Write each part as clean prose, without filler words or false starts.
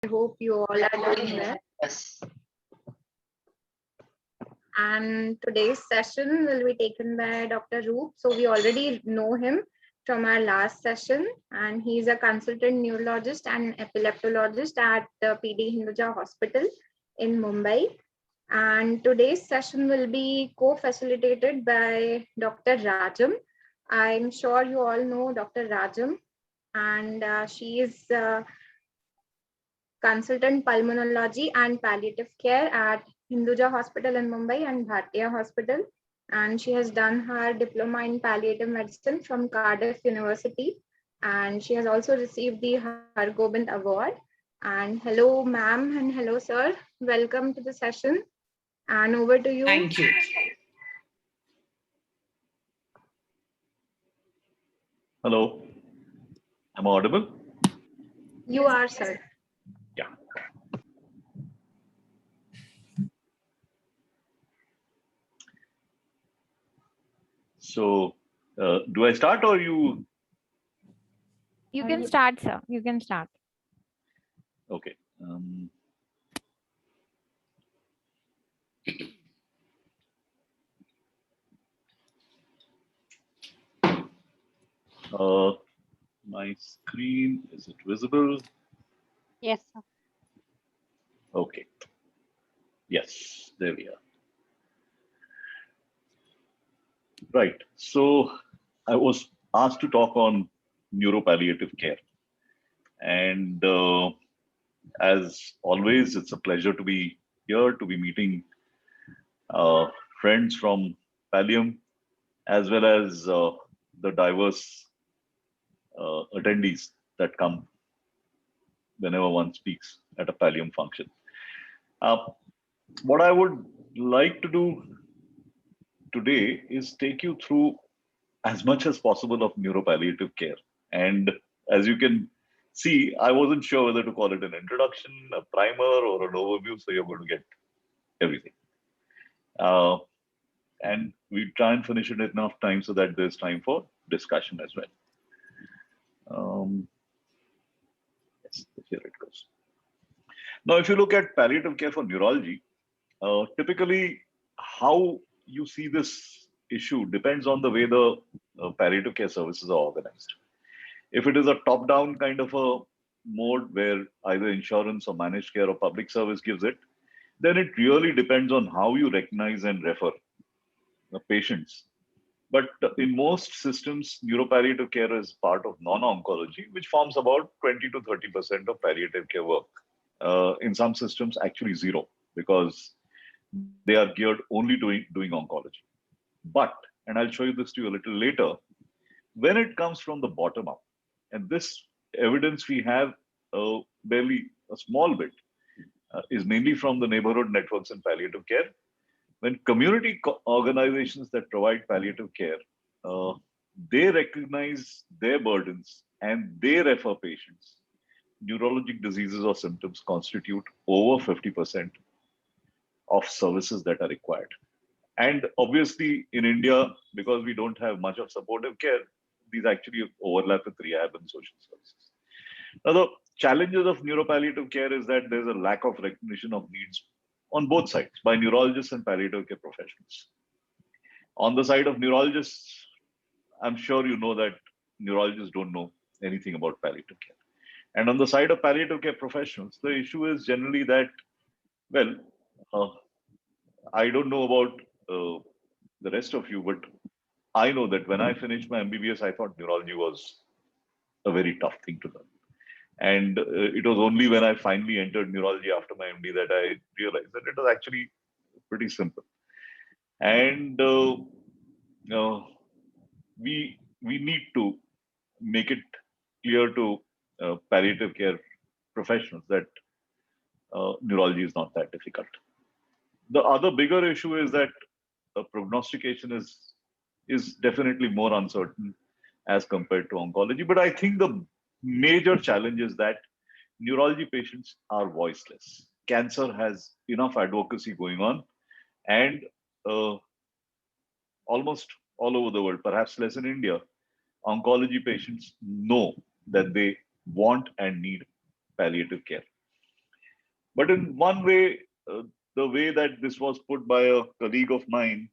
I hope you all are doing well. Yes. And today's session will be taken by Dr. Roop. So we already know him from our last session, and he's a consultant neurologist and epileptologist at the PD Hinduja Hospital in Mumbai. And today's session will be co-facilitated by Dr. Rajam. I'm sure you all know Dr. Rajam, and she is consultant pulmonology and palliative care at Hinduja Hospital in Mumbai and Bhartiya Hospital. And she has done her diploma in palliative medicine from Cardiff University. And she has also received the Har Gobind Award. And hello, ma'am, and hello, sir. Welcome to the session. And over to you. Thank you. Hello. Am I audible? You are, sir. Yeah. So, do I start or you? You can start, sir. You can start. Okay. My screen, is it visible? Yes, sir. Okay. Yes, there we are. Right. So I was asked to talk on neuropalliative care. And as always, it's a pleasure to be here, to be meeting friends from Pallium, as well as the diverse attendees that come whenever one speaks at a Pallium function. What I would like to do today is take you through as much as possible of neuropalliative care. And as you can see, I wasn't sure whether to call it an introduction, a primer, or an overview, so you're going to get everything. And we try and finish it in enough time so that there's time for discussion as well. Yes, here it goes. Now, if you look at palliative care for neurology, typically how you see this issue depends on the way the palliative care services are organized. If it is a top-down kind of a mode where either insurance or managed care or public service gives it, then it really depends on how you recognize and refer the patients. But in most systems, neuropalliative care is part of non-oncology, which forms about 20 to 30% of palliative care work. In some systems, actually zero, because they are geared only to doing oncology. But, and I'll show you this to you a little later, when it comes from the bottom up, and this evidence we have barely a small bit, is mainly from the neighborhood networks in palliative care. When community organizations that provide palliative care, they recognize their burdens and they refer patients, neurologic diseases or symptoms constitute over 50% of services that are required. And obviously in India, because we don't have much of supportive care, these actually overlap with rehab and social services. Now, the challenges of neuropalliative care is that there's a lack of recognition of needs on both sides by neurologists and palliative care professionals. On the side of neurologists, I'm sure you know that neurologists don't know anything about palliative care. And on the side of palliative care professionals, the issue is generally that, well, I don't know about the rest of you, but I know that when I finished my MBBS, I thought neurology was a very tough thing to learn. And it was only when I finally entered neurology after my MD that I realized that it was actually pretty simple. And we need to make it clear to palliative care professionals that neurology is not that difficult. The other bigger issue is that prognostication is definitely more uncertain as compared to oncology. But I think the major challenge is that neurology patients are voiceless. Cancer has enough advocacy going on, and almost all over the world, perhaps less in India, oncology patients know that they want and need palliative care. But in one way, the way that this was put by a colleague of mine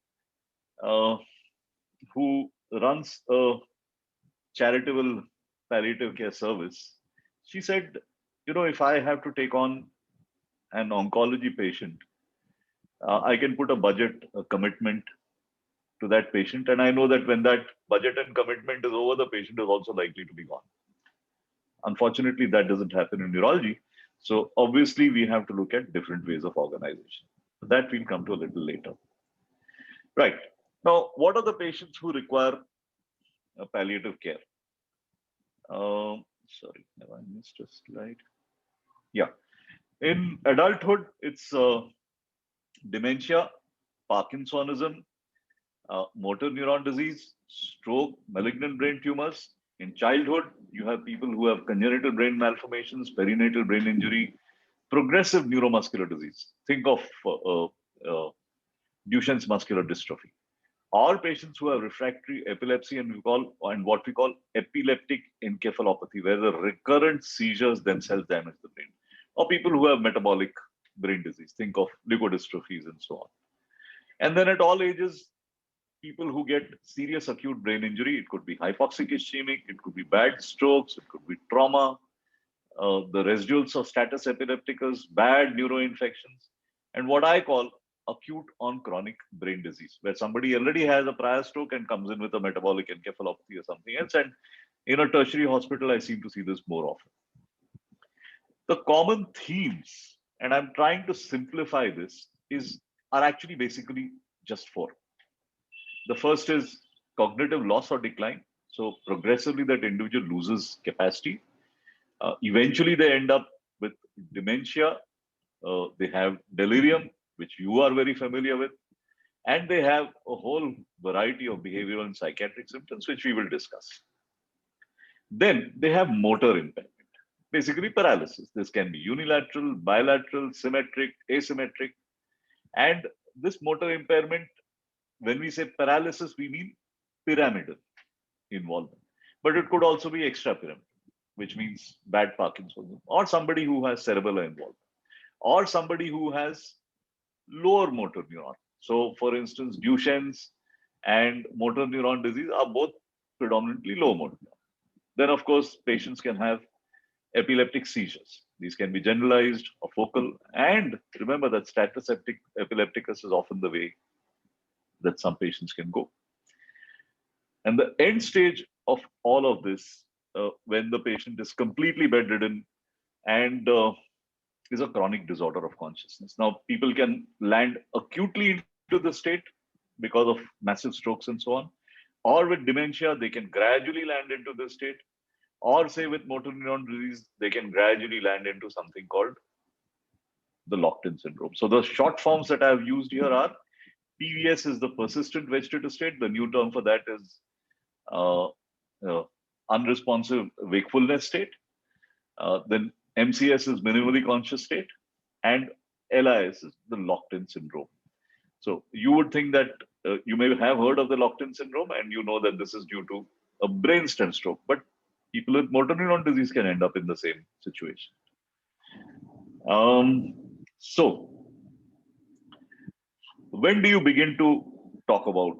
uh, who runs a charitable palliative care service, she said, if I have to take on an oncology patient, I can put a budget, a commitment to that patient. And I know that when that budget and commitment is over, the patient is also likely to be gone. Unfortunately, that doesn't happen in neurology. So obviously, we have to look at different ways of organization. That we'll come to a little later. Right. Now, what are the patients who require palliative care? Sorry, have I missed a slide? Yeah. In adulthood, it's dementia, Parkinsonism, motor neuron disease, stroke, malignant brain tumors. In childhood, you have people who have congenital brain malformations, perinatal brain injury, progressive neuromuscular disease. Think of Duchenne's muscular dystrophy. All patients who have refractory epilepsy and what we call epileptic encephalopathy, where the recurrent seizures themselves damage the brain, or people who have metabolic brain disease. Think of leukodystrophies and so on. And then at all ages, people who get serious acute brain injury, it could be hypoxic ischemic, it could be bad strokes, it could be trauma, the residuals of status epilepticus, bad neuroinfections, and what I call acute on chronic brain disease, where somebody already has a prior stroke and comes in with a metabolic encephalopathy or something else. And in a tertiary hospital, I seem to see this more often. The common themes, and I'm trying to simplify this, are actually basically just four. The first is cognitive loss or decline. So progressively that individual loses capacity. Eventually they end up with dementia. They have delirium, which you are very familiar with. And they have a whole variety of behavioral and psychiatric symptoms, which we will discuss. Then they have motor impairment, basically paralysis. This can be unilateral, bilateral, symmetric, asymmetric. And this motor impairment, when we say paralysis, we mean pyramidal involvement. But it could also be extrapyramidal, which means bad Parkinsonism, or somebody who has cerebellar involvement, or somebody who has lower motor neuron. So, for instance, Duchenne's and motor neuron disease are both predominantly low motor neuron. Then, of course, patients can have epileptic seizures. These can be generalized or focal. And remember that status epilepticus is often the way that some patients can go. And the end stage of all of this, when the patient is completely bedridden and is a chronic disorder of consciousness. Now, people can land acutely into the state because of massive strokes and so on, or with dementia, they can gradually land into this state, or say with motor neuron disease, they can gradually land into something called the locked-in syndrome. So the short forms that I've used here are PVS is the persistent vegetative state. The new term for that is unresponsive wakefulness state. Then MCS is minimally conscious state, and LIS is the locked-in syndrome. So you would think that you may have heard of the locked-in syndrome, and you know that this is due to a brainstem stroke, but people with motor neuron disease can end up in the same situation. So when do you begin to talk about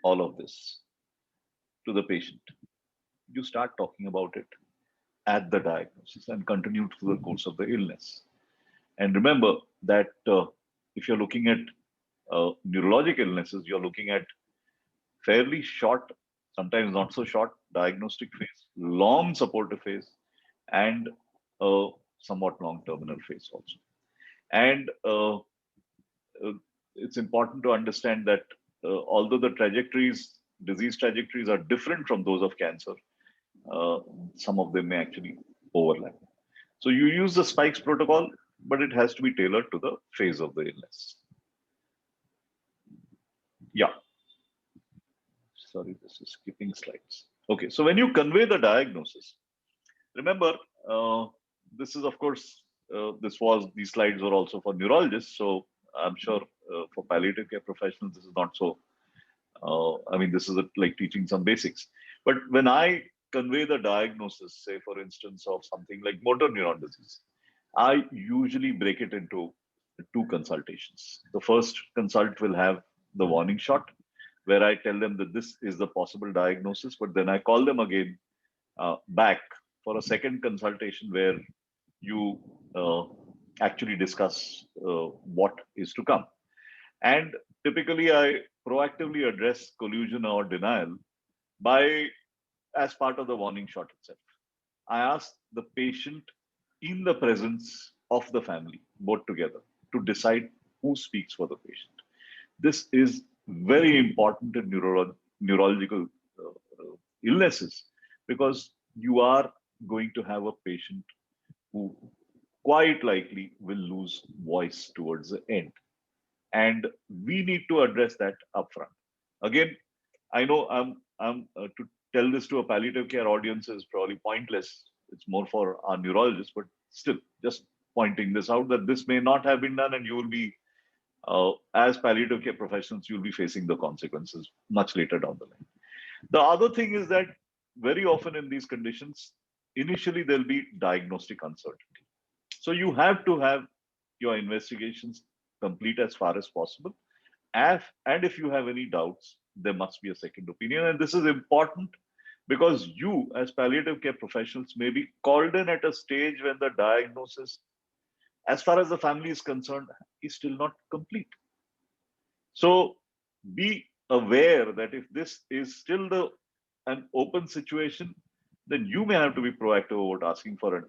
all of this to the patient? You start talking about it at the diagnosis and continue through the course of the illness. And remember that if you're looking at neurologic illnesses, you're looking at fairly short, sometimes not so short, diagnostic phase, long supportive phase, and somewhat long terminal phase also. And it's important to understand that although the trajectories, disease trajectories are different from those of cancer, some of them may actually overlap. So you use the spikes protocol, but it has to be tailored to the phase of the illness. Yeah. Sorry, this is skipping slides. Okay, so when you convey the diagnosis, remember, this is, of course, these slides were also for neurologists. So I'm sure for palliative care professionals, this is not so, I mean, this is like teaching some basics. But when I convey the diagnosis, say, for instance, of something like motor neuron disease, I usually break it into two consultations. The first consult will have the warning shot, where I tell them that this is the possible diagnosis, but then I call them again back for a second consultation where you actually discuss what is to come. And typically, I proactively address collusion or denial by as part of the warning shot itself. I ask the patient in the presence of the family, both together, to decide who speaks for the patient. This is very important in neurological illnesses because you are going to have a patient who quite likely will lose voice towards the end. And we need to address that upfront. Again, I know to tell this to a palliative care audience is probably pointless. It's more for our neurologists, but still, just pointing this out that this may not have been done, and you will be, as palliative care professionals, you'll be facing the consequences much later down the line. The other thing is that very often in these conditions, initially there'll be diagnostic uncertainty. So you have to have your investigations complete as far as possible. And if you have any doubts, there must be a second opinion. And this is important because you, as palliative care professionals, may be called in at a stage when the diagnosis, as far as the family is concerned, is still not complete. So be aware that if this is still an open situation, then you may have to be proactive about asking for a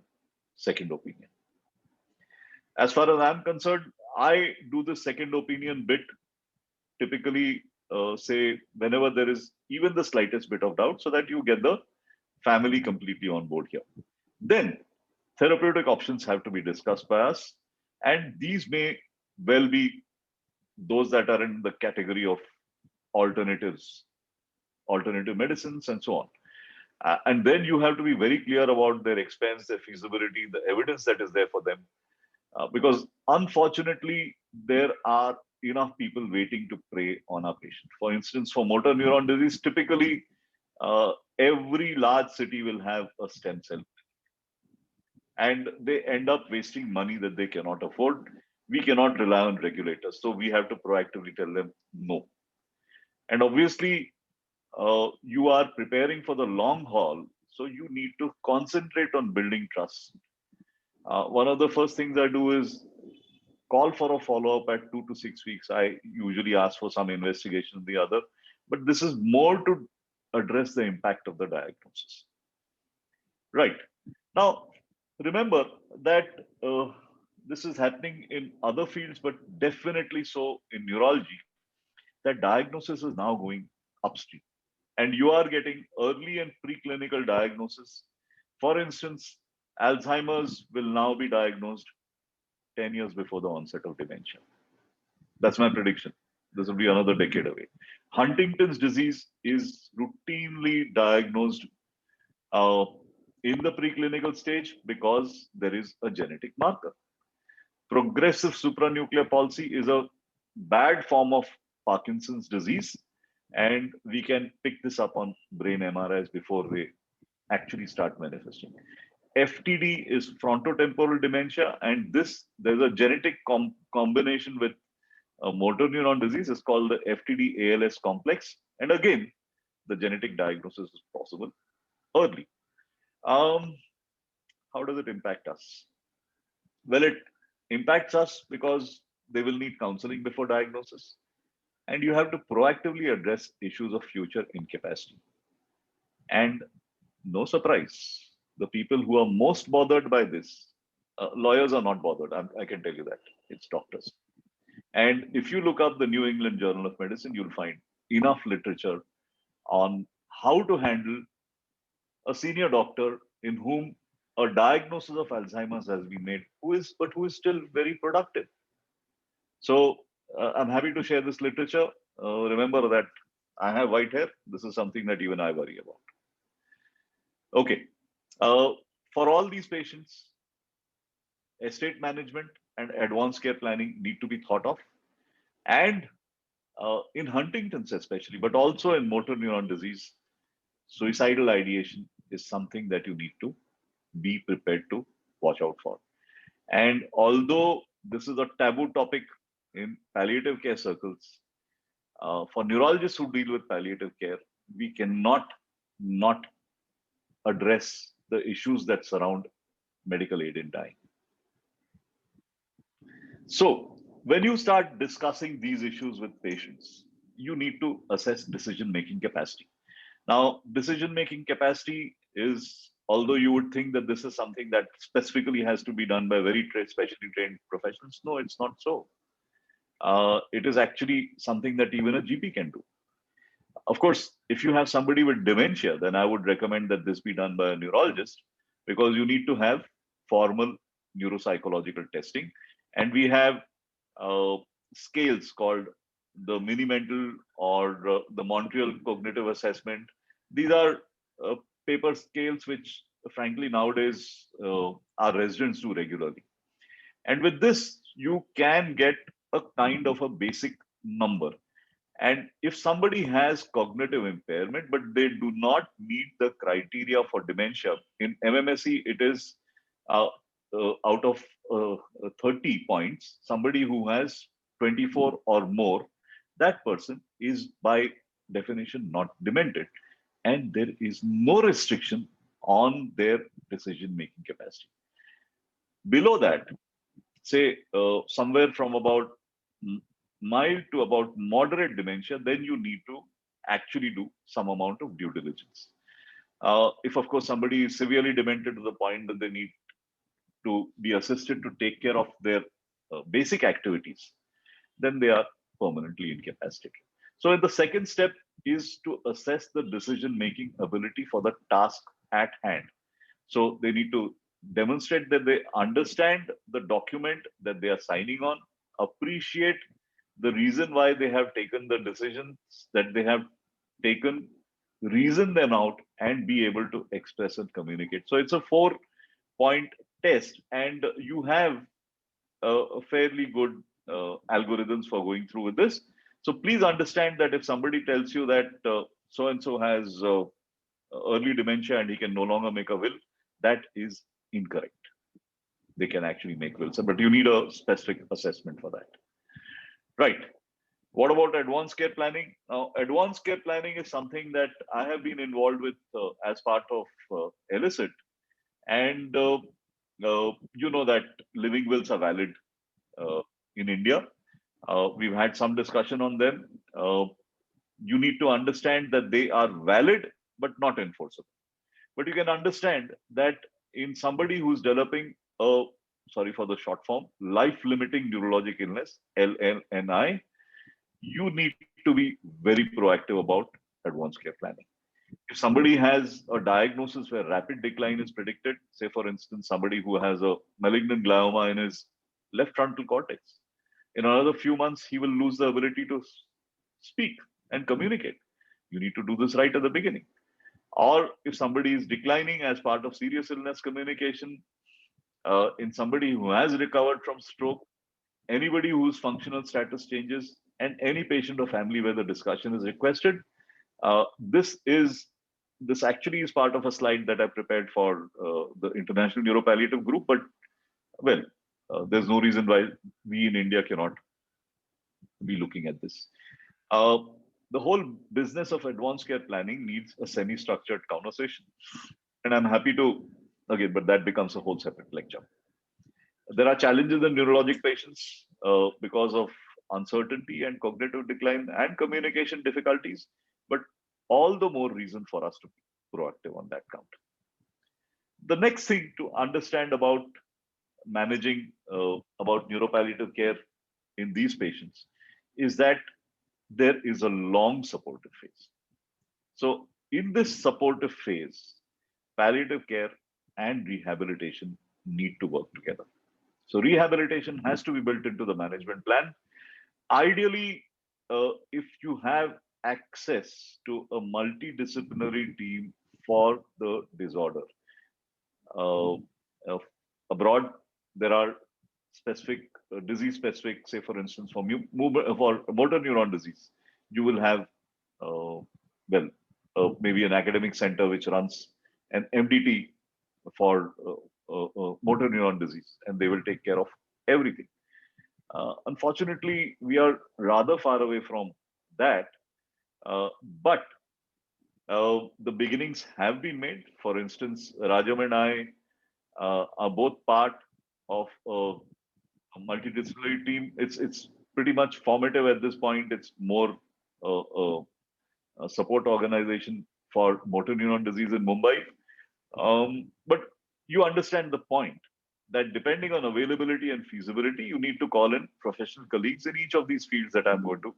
second opinion. As far as I'm concerned, I do the second opinion bit typically, say, whenever there is even the slightest bit of doubt, so that you get the family completely on board here. Then therapeutic options have to be discussed by us, and these may well be those that are in the category of alternatives, alternative medicines, and so on. And then you have to be very clear about their expense, their feasibility, the evidence that is there for them. Because unfortunately, there are enough people waiting to prey on our patient. For instance, for motor neuron disease, typically every large city will have a stem cell, and they end up wasting money that they cannot afford. We cannot rely on regulators, so we have to proactively tell them no. And obviously, you are preparing for the long haul, so you need to concentrate on building trust. One of the first things I do is call for a follow-up at 2 to 6 weeks. I usually ask for some investigation of the other, but this is more to address the impact of the diagnosis. Right. Now, remember that this is happening in other fields, but definitely so in neurology, that diagnosis is now going upstream. And you are getting early and preclinical diagnosis. For instance, Alzheimer's will now be diagnosed 10 years before the onset of dementia. That's my prediction. This will be another decade away. Huntington's disease is routinely diagnosed in the preclinical stage because there is a genetic marker. Progressive supranuclear palsy is a bad form of Parkinson's disease, and we can pick this up on brain MRIs before they actually start manifesting. FTD is frontotemporal dementia, and there's a genetic combination with a motor neuron disease. It's called the FTD ALS complex, and again, the genetic diagnosis is possible early. How does it impact us? Well, it impacts us because they will need counseling before diagnosis, and you have to proactively address issues of future incapacity. And no surprise, the people who are most bothered by this, lawyers are not bothered. I can tell you that. It's doctors. And if you look up the New England Journal of Medicine, you'll find enough literature on how to handle a senior doctor in whom a diagnosis of Alzheimer's has been made, who is still very productive. So I'm happy to share this literature. Remember that I have white hair. This is something that even I worry about. Okay. For all these patients, estate management and advanced care planning need to be thought of. And in Huntington's especially, but also in motor neuron disease, suicidal ideation is something that you need to be prepared to watch out for. And although this is a taboo topic in palliative care circles, for neurologists who deal with palliative care, we cannot not address the issues that surround medical aid in dying. So, when you start discussing these issues with patients, you need to assess decision making capacity. Now, decision making capacity is, although you would think that this is something that specifically has to be done by very specially trained professionals, no, it's not so. It is actually something that even a GP can do. Of course, if you have somebody with dementia, then I would recommend that this be done by a neurologist, because you need to have formal neuropsychological testing. And we have scales called the Mini-Mental or the Montreal Cognitive Assessment. These are paper scales which, frankly, nowadays our residents do regularly. And with this, you can get a kind of a basic number. And if somebody has cognitive impairment, but they do not meet the criteria for dementia, in MMSE, it is out of 30 points, somebody who has 24 or more, that person is by definition not demented. And there is no restriction on their decision making capacity. Below that, say somewhere from about mild to about moderate dementia, then you need to actually do some amount of due diligence. If, of course, somebody is severely demented to the point that they need to be assisted to take care of their basic activities, then they are permanently incapacitated. So, the second step is to assess the decision-making ability for the task at hand. So, they need to demonstrate that they understand the document that they are signing on, appreciate the reason why they have taken the decisions that they have taken, reason them out, and be able to express and communicate. So it's a 4-point test, and you have a fairly good algorithms for going through with this. So please understand that if somebody tells you that so and so has early dementia and he can no longer make a will, that is incorrect. They can actually make wills, but you need a specific assessment for that. Right. What about advanced care planning? Now, advanced care planning is something that I have been involved with as part of Elicit. And you know that living wills are valid in India. We've had some discussion on them. You need to understand that they are valid, but not enforceable. But you can understand that in somebody who's developing a, sorry for the short form, life-limiting neurologic illness, LLNI, you need to be very proactive about advanced care planning. If somebody has a diagnosis where rapid decline is predicted, say for instance, somebody who has a malignant glioma in his left frontal cortex, in another few months, he will lose the ability to speak and communicate. You need to do this right at the beginning. Or if somebody is declining as part of serious illness communication, in somebody who has recovered from stroke, anybody whose functional status changes, and any patient or family where the discussion is requested. This actually is part of a slide that I prepared for the International Neuropalliative Group, but well, there's no reason why we in India cannot be looking at this. The whole business of advanced care planning needs a semi-structured conversation, and I'm happy to, again, but that becomes a whole separate lecture. There are challenges in neurologic patients because of uncertainty and cognitive decline and communication difficulties, but all the more reason for us to be proactive on that count. The next thing to understand about managing about neuropalliative care in these patients is that there is a long supportive phase. So in this supportive phase, palliative care and rehabilitation need to work together. So rehabilitation has to be built into the management plan. Ideally, if you have access to a multidisciplinary team for the disorder. Abroad, there are specific disease-specific, say for instance, for motor neuron disease, you will have, maybe an academic center which runs an MDT for motor neuron disease, and they will take care of everything. Unfortunately, we are rather far away from that, but the beginnings have been made. For instance, Rajam and I are both part of a multidisciplinary team. It's pretty much formative at this point. It's more uh, uh, a support organization for motor neuron disease in Mumbai. But you understand the point that depending on availability and feasibility, you need to call in professional colleagues in each of these fields that I'm going to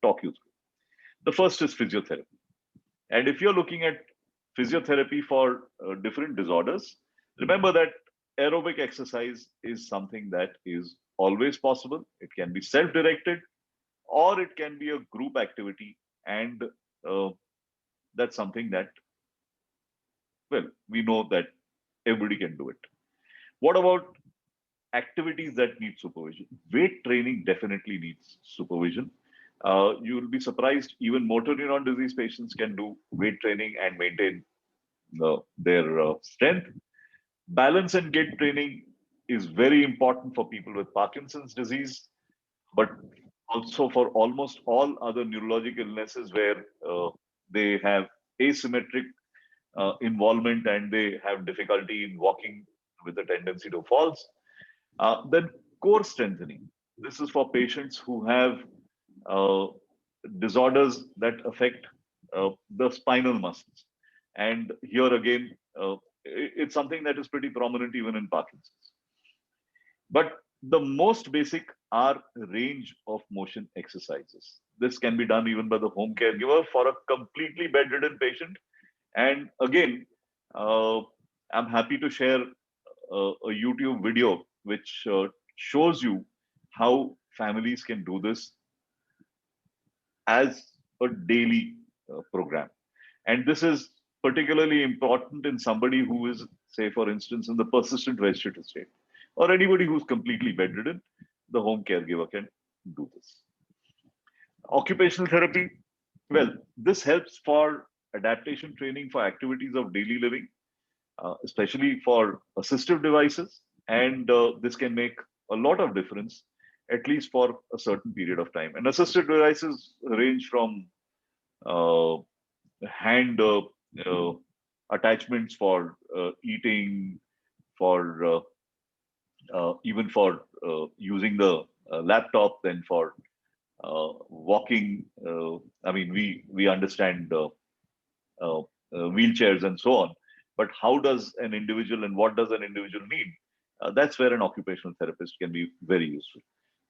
talk you through. The first is physiotherapy. And if you're looking at physiotherapy for different disorders, remember that aerobic exercise is something that is always possible. It can be self directed or it can be a group activity. And uh, that's something that, well, we know that everybody can do it. What about activities that need supervision? Weight training definitely needs supervision. You will be surprised, even motor neuron disease patients can do weight training and maintain their strength. Balance and gait training is very important for people with Parkinson's disease, but also for almost all other neurological illnesses where they have asymmetric involvement and they have difficulty in walking with a tendency to falls. Then core strengthening. This is for patients who have uh, disorders that affect the spinal muscles. And here again, it's something that is pretty prominent even in Parkinson's. But the most basic are range of motion exercises. This can be done even by the home caregiver for a completely bedridden patient. And again, uh, I'm happy to share a YouTube video which shows you how families can do this as a daily program. And this is particularly important in somebody who is, say, for instance, in the persistent vegetative state, or anybody who's completely bedridden. The home caregiver can do this. Occupational therapy, well, this helps for adaptation training for activities of daily living, especially for assistive devices. And this can make a lot of difference, at least for a certain period of time. And assistive devices range from uh, hand uh, attachments for eating, for even for using the laptop, then for walking. I mean, we understand wheelchairs and so on, but how does an individual and what does an individual need? That's where an occupational therapist can be very useful.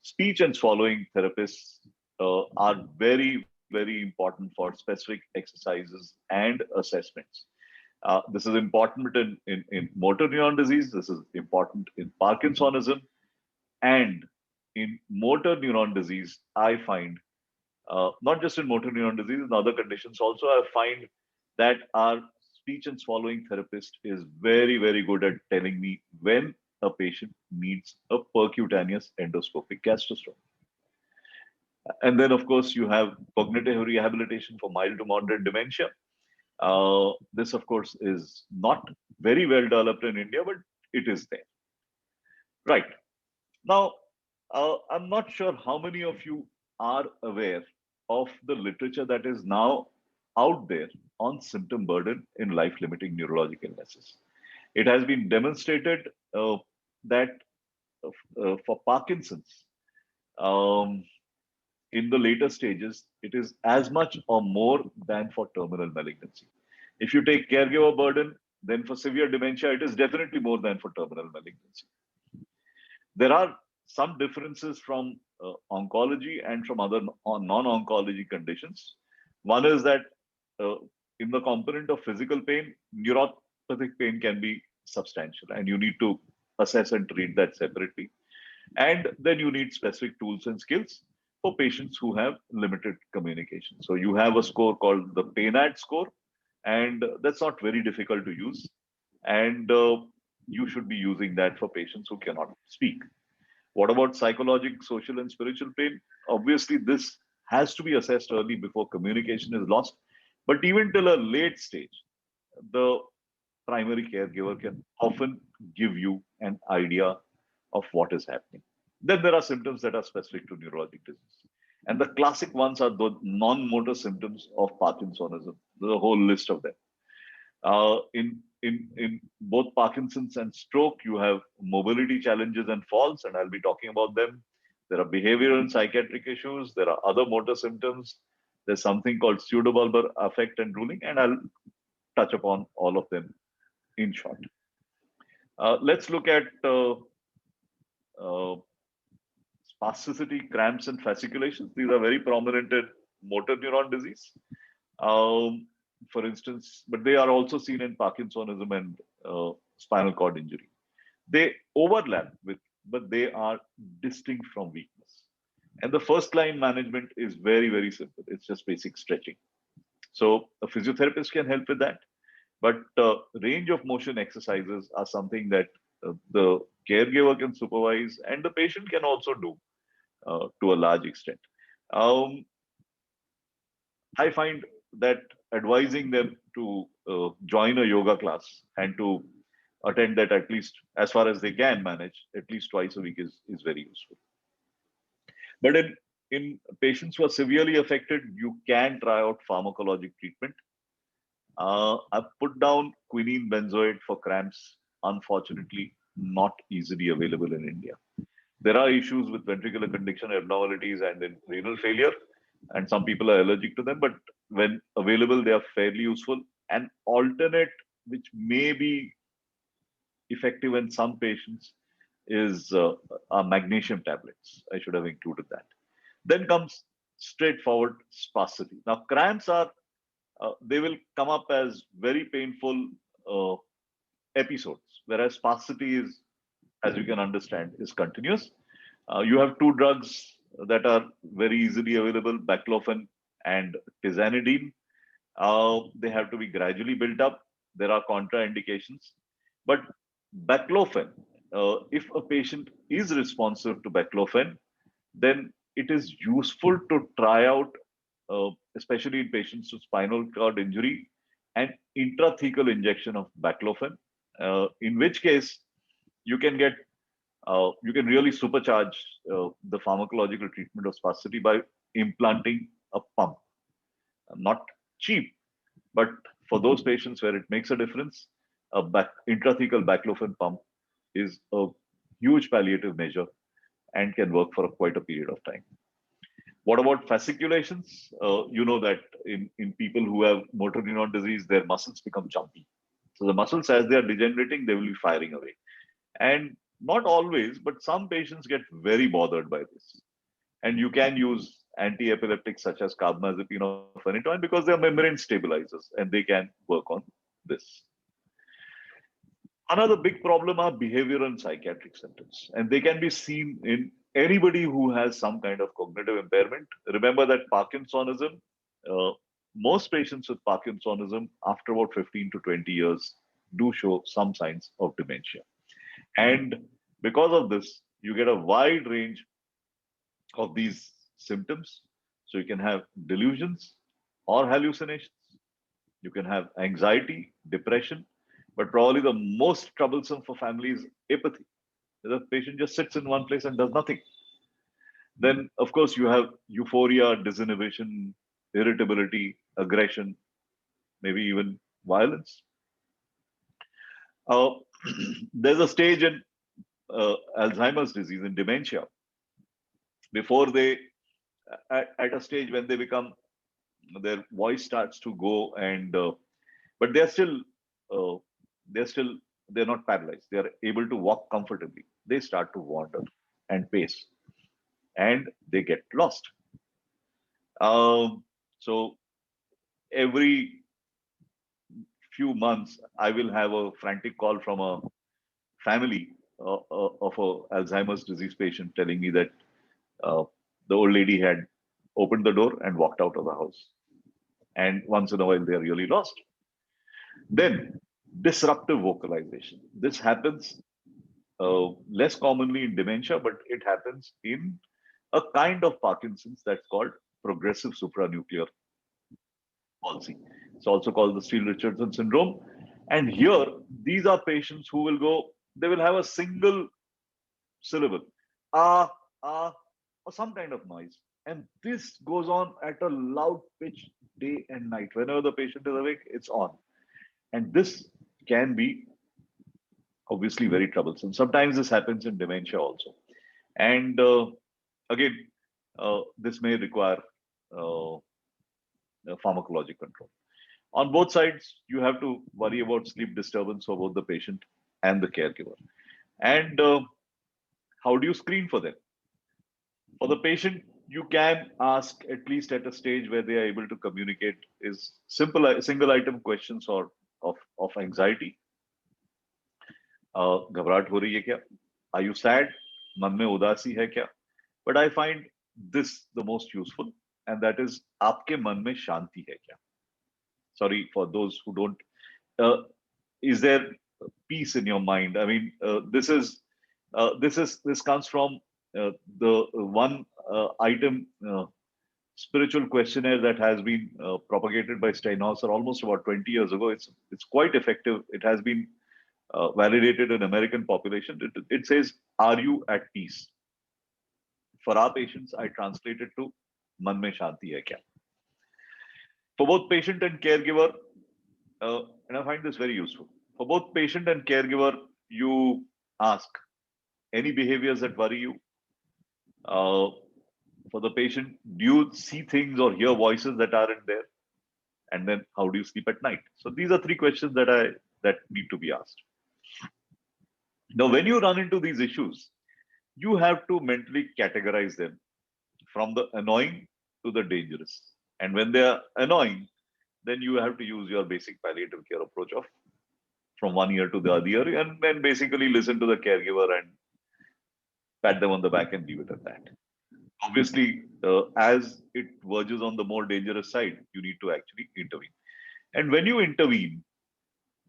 Speech and swallowing therapists are very important for specific exercises and assessments. This is important in motor neuron disease. This is important in Parkinsonism, and in motor neuron disease, I find not just in motor neuron disease, in other conditions also, I find that our speech and swallowing therapist is very good at telling me when a patient needs a percutaneous endoscopic gastrostomy. And then, of course, you have cognitive rehabilitation for mild to moderate dementia. This, of course, is not very well developed in India, but it is there. Right. Now, I'm not sure how many of you are aware of the literature that is now out there on symptom burden in life limiting neurological illnesses. It has been demonstrated that for Parkinson's, um, in the later stages, it is as much or more than for terminal malignancy. If you take caregiver burden, then for severe dementia, it is definitely more than for terminal malignancy. There are some differences from oncology and from other non-oncology conditions. One is that uh, in the component of physical pain, neuropathic pain can be substantial, and you need to assess and treat that separately. And then you need specific tools and skills for patients who have limited communication. So you have a score called the PAINAD score, and that's not very difficult to use. And you should be using that for patients who cannot speak. What about psychological, social, and spiritual pain? Obviously, this has to be assessed early before communication is lost. But even till a late stage, the primary caregiver can often give you an idea of what is happening. Then there are symptoms that are specific to neurologic disease. And the classic ones are the non-motor symptoms of Parkinsonism. There's a whole list of them. In both Parkinson's and stroke, you have mobility challenges and falls, and I'll be talking about them. There are behavioral and psychiatric issues. There are other motor symptoms. There's something called pseudobulbar affect and drooling, and I'll touch upon all of them in short. Let's look at spasticity, cramps, and fasciculations. These are very prominent in motor neuron disease, for instance, but they are also seen in Parkinsonism and spinal cord injury. They overlap with, but they are distinct from weakness. And the first line management is very, very simple. It's just basic stretching. So a physiotherapist can help with that. But range of motion exercises are something that the caregiver can supervise and the patient can also do to a large extent. I find that advising them to join a yoga class and to attend that at least as far as they can manage, at least twice a week is very useful. But in patients who are severely affected, you can try out pharmacologic treatment. I've put down quinine benzoate for cramps, unfortunately, not easily available in India. There are issues with ventricular condition abnormalities and in renal failure, and some people are allergic to them, but when available, they are fairly useful. An alternate, which may be effective in some patients, is magnesium tablets. I should have included that. Then comes straightforward spasticity. Now, cramps are they will come up as very painful episodes, whereas spasticity is, as you can understand, is continuous. You have two drugs that are very easily available, baclofen and tizanidine. They have to be gradually built up. There are contraindications. But baclofen, if a patient is responsive to baclofen, then it is useful to try out, especially in patients with spinal cord injury, an intrathecal injection of baclofen, in which case you can get you can really supercharge the pharmacological treatment of spasticity by implanting a pump. Not cheap, but for those patients where it makes a difference, a intrathecal baclofen pump is a huge palliative measure and can work for quite a period of time. What about fasciculations? You know that in people who have motor neuron disease, their muscles become jumpy. So the muscles, as they are degenerating, they will be firing away. And not always, but some patients get very bothered by this. And you can use anti-epileptics such as carbamazepine or phenytoin because they are membrane stabilizers and they can work on this. Another big problem are behavioral and psychiatric symptoms, and they can be seen in anybody who has some kind of cognitive impairment. Remember that Parkinsonism, most patients with Parkinsonism after about 15 to 20 years do show some signs of dementia. And because of this, you get a wide range of these symptoms. So you can have delusions or hallucinations. You can have anxiety, depression, but probably the most troublesome for families is apathy. The patient just sits in one place and does nothing. Then, of course, you have euphoria, disinhibition, irritability, aggression, maybe even violence. There's a stage in Alzheimer's disease, in dementia, before they, at a stage when they become, their voice starts to go, and but they're not paralyzed. They are able to walk comfortably. They start to wander and pace, and they get lost. So every few months, I will have a frantic call from a family of a Alzheimer's disease patient telling me that the old lady had opened the door and walked out of the house. And once in a while, they are really lost. Then disruptive vocalization. This happens less commonly in dementia, but it happens in a kind of Parkinson's that's called progressive supranuclear palsy. It's also called the Steele-Richardson syndrome. And here, these are patients who will go, they will have a single syllable, ah, ah, or some kind of noise. And this goes on at a loud pitch day and night. Whenever the patient is awake, it's on. And this can be obviously very troublesome. Sometimes this happens in dementia also. And again, this may require pharmacologic control. On both sides, you have to worry about sleep disturbance for both the patient and the caregiver. And how do you screen for them? For the patient, you can ask, at least at a stage where they are able to communicate, is simple single item questions or of anxiety. घबराहट हो रही है क्या? Are you sad? मन में उदासी है क्या? But I find this the most useful, and that is, आपके मन में शांति है क्या? Sorry for those who don't. Is there peace in your mind? I mean, this comes from the one item spiritual questionnaire that has been propagated by Steinhauser almost about 20 years ago. It's quite effective. It has been validated in American population. It says, "Are you at peace?" For our patients, I translate it to "Man mein shanti hai kya?" For both patient and caregiver, and I find this very useful. For both patient and caregiver, you ask any behaviors that worry you. For the patient, do you see things or hear voices that aren't there? And then, how do you sleep at night? So these are three questions that need to be asked. Now, when you run into these issues, you have to mentally categorize them from the annoying to the dangerous. And when they are annoying, then you have to use your basic palliative care approach of from one ear to the other ear, and then basically listen to the caregiver and pat them on the back and leave it at that. Obviously, as it verges on the more dangerous side, you need to actually intervene. And when you intervene,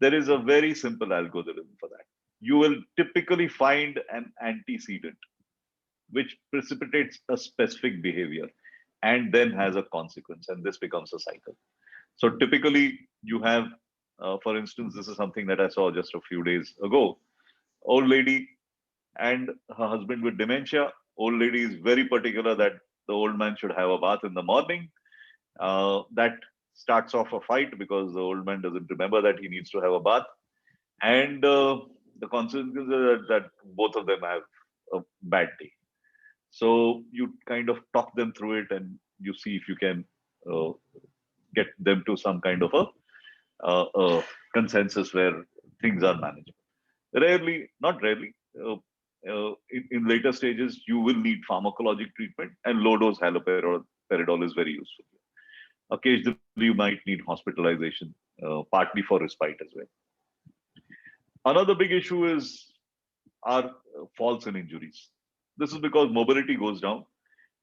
there is a very simple algorithm for that. You will typically find an antecedent which precipitates a specific behavior and then has a consequence, and this becomes a cycle. So typically, you have, for instance, this is something that I saw just a few days ago. Old lady and her husband with dementia. Old lady is very particular that the old man should have a bath in the morning. That starts off a fight because the old man doesn't remember that he needs to have a bath. And the consequences are that both of them have a bad day. So you kind of talk them through it, and you see if you can get them to some kind of a consensus where things are manageable. Rarely, not rarely, in later stages, you will need pharmacologic treatment, and low-dose haloperidol is very useful. Occasionally, you might need hospitalization, partly for respite as well. Another big issue is our falls and injuries. This is because mobility goes down,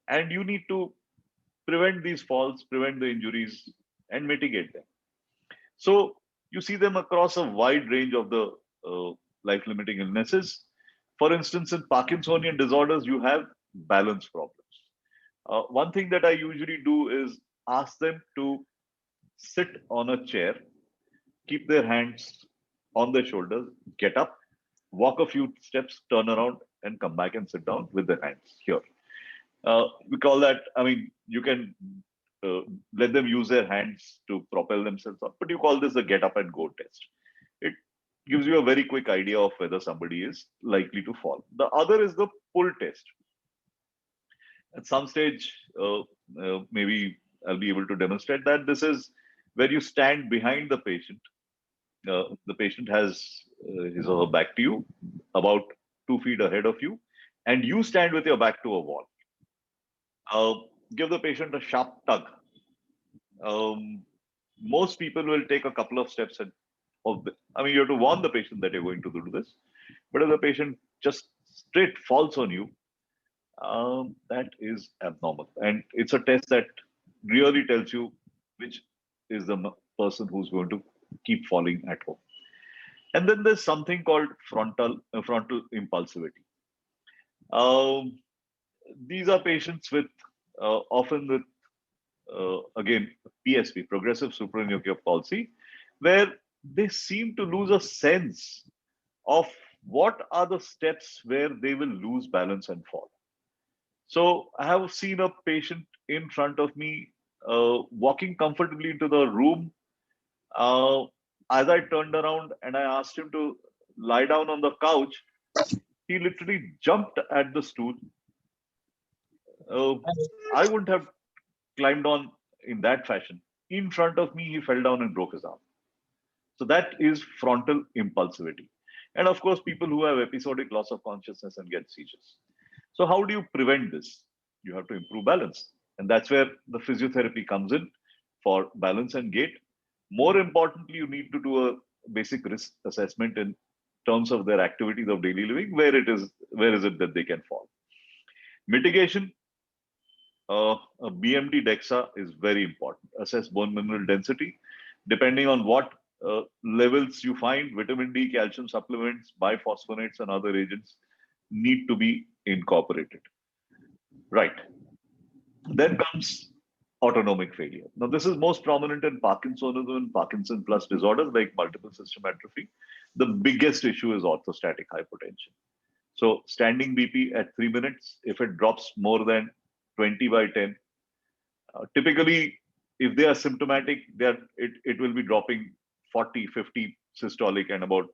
and you need to prevent these falls, prevent the injuries, and mitigate them. So you see them across a wide range of the life-limiting illnesses. For instance, in Parkinsonian disorders, you have balance problems. One thing that I usually do is ask them to sit on a chair, keep their hands on their shoulders, get up, walk a few steps, turn around, and come back and sit down with their hands here. We call that, I mean, you can let them use their hands to propel themselves up, but you call this the get up and go test. It gives you a very quick idea of whether somebody is likely to fall. The other is the pull test. At some stage, maybe I'll be able to demonstrate that. This is where you stand behind the patient. The patient has his or her back to you, about 2 feet ahead of you, and you stand with your back to a wall. Give the patient a sharp tug. Most people will take a couple of steps and you have to warn the patient that you're going to do this. But if the patient just straight falls on you, that is abnormal. And it's a test that really tells you which is the person who's going to keep falling at home. And then there's something called frontal impulsivity. These are patients with often with again PSP, progressive supranuclear palsy, where they seem to lose a sense of what are the steps where they will lose balance and fall. So I have seen a patient in front of me walking comfortably into the room. Uh, as I turned around and I asked him to lie down on the couch, he literally jumped at the stool. Uh, I wouldn't have climbed on in that fashion. In front of me, he fell down and broke his arm. So that is frontal impulsivity. And of course, people who have episodic loss of consciousness and get seizures. So how do you prevent this? You have to improve balance. And that's where the physiotherapy comes in for balance and gait. More importantly, you need to do a basic risk assessment in terms of their activities of daily living, where is it that they can fall. Mitigation, a BMD DEXA is very important. Assess bone mineral density. Depending on what levels you find, vitamin D, calcium supplements, biphosphonates, and other agents need to be incorporated. Right. Then comes autonomic failure. Now, this is most prominent in Parkinsonism and Parkinson plus disorders like multiple system atrophy. The biggest issue is orthostatic hypotension. So, standing BP at 3 minutes, if it drops more than 20/10, typically, if they are symptomatic, it will be dropping 40, 50 systolic and about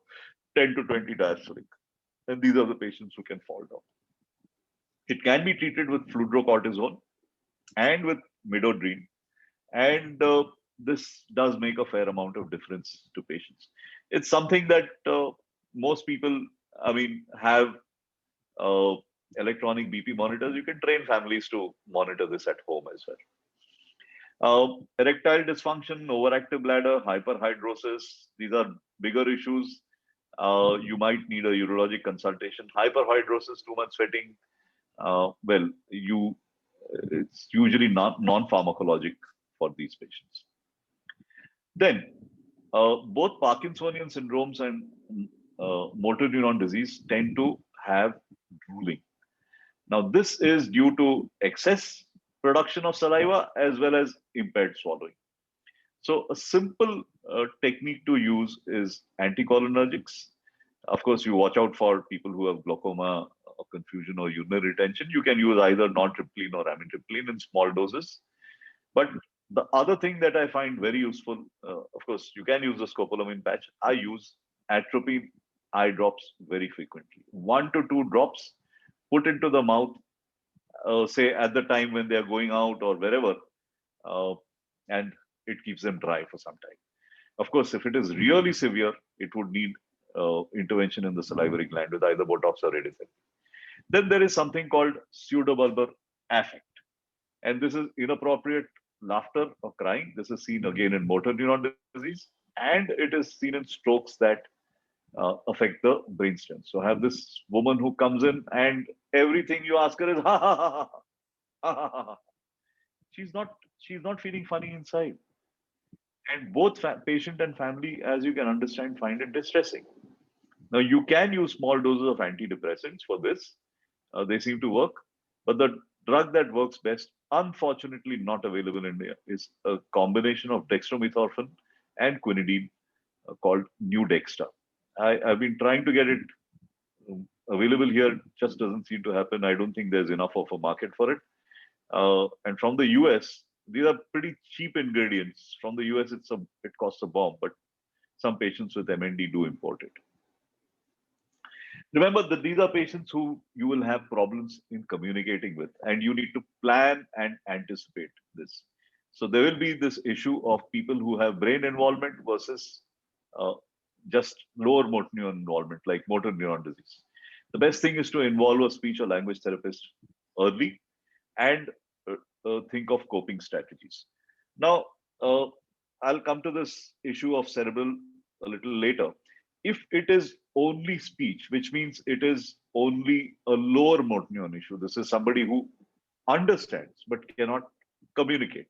10 to 20 diastolic. And these are the patients who can fall down. It can be treated with fludrocortisone and with midodrine. And this does make a fair amount of difference to patients. It's something that most people, have electronic BP monitors. You can train families to monitor this at home as well. Erectile dysfunction, overactive bladder, hyperhidrosis, these are bigger issues. You might need a urologic consultation. Hyperhidrosis, too much sweating, it's usually not non-pharmacologic for these patients. Then, both Parkinsonian syndromes and motor neuron disease tend to have drooling. Now, this is due to excess production of saliva as well as impaired swallowing. So, a simple technique to use is anticholinergics. Of course, you watch out for people who have glaucoma or confusion or urinary retention. You can use either nortriptyline or amitriptyline in small doses. But the other thing that I find very useful, of course, you can use the scopolamine patch. I use atropine eye drops very frequently. 1 to 2 drops put into the mouth, say at the time when they are going out or wherever, and it keeps them dry for some time. Of course, if it is really severe, it would need intervention in the salivary gland with either Botox or radiotherapy. Then there is something called pseudobulbar affect. And this is inappropriate laughter or crying. This is seen again in motor neuron disease, and it is seen in strokes that affect the brainstem. So I have this woman who comes in, and everything you ask her is ha ha ha ha ha ha ha. She's not feeling funny inside, and both patient and family, as you can understand, find it distressing. Now you can use small doses of antidepressants for this. They seem to work, but the drug that works best, unfortunately not available in India, is a combination of dextromethorphan and quinidine called Nuedexta. I've been trying to get it available here, just doesn't seem to happen. I don't think there's enough of a market for it. And from the US, these are pretty cheap ingredients. From the US, it costs a bomb, but some patients with MND do import it. Remember that these are patients who you will have problems in communicating with, and you need to plan and anticipate this. So there will be this issue of people who have brain involvement versus just lower motor neuron involvement, like motor neuron disease. The best thing is to involve a speech or language therapist early and think of coping strategies. Now, I'll come to this issue of cerebral a little later. If it is only speech, which means it is only a lower motor neuron issue, this is somebody who understands but cannot communicate.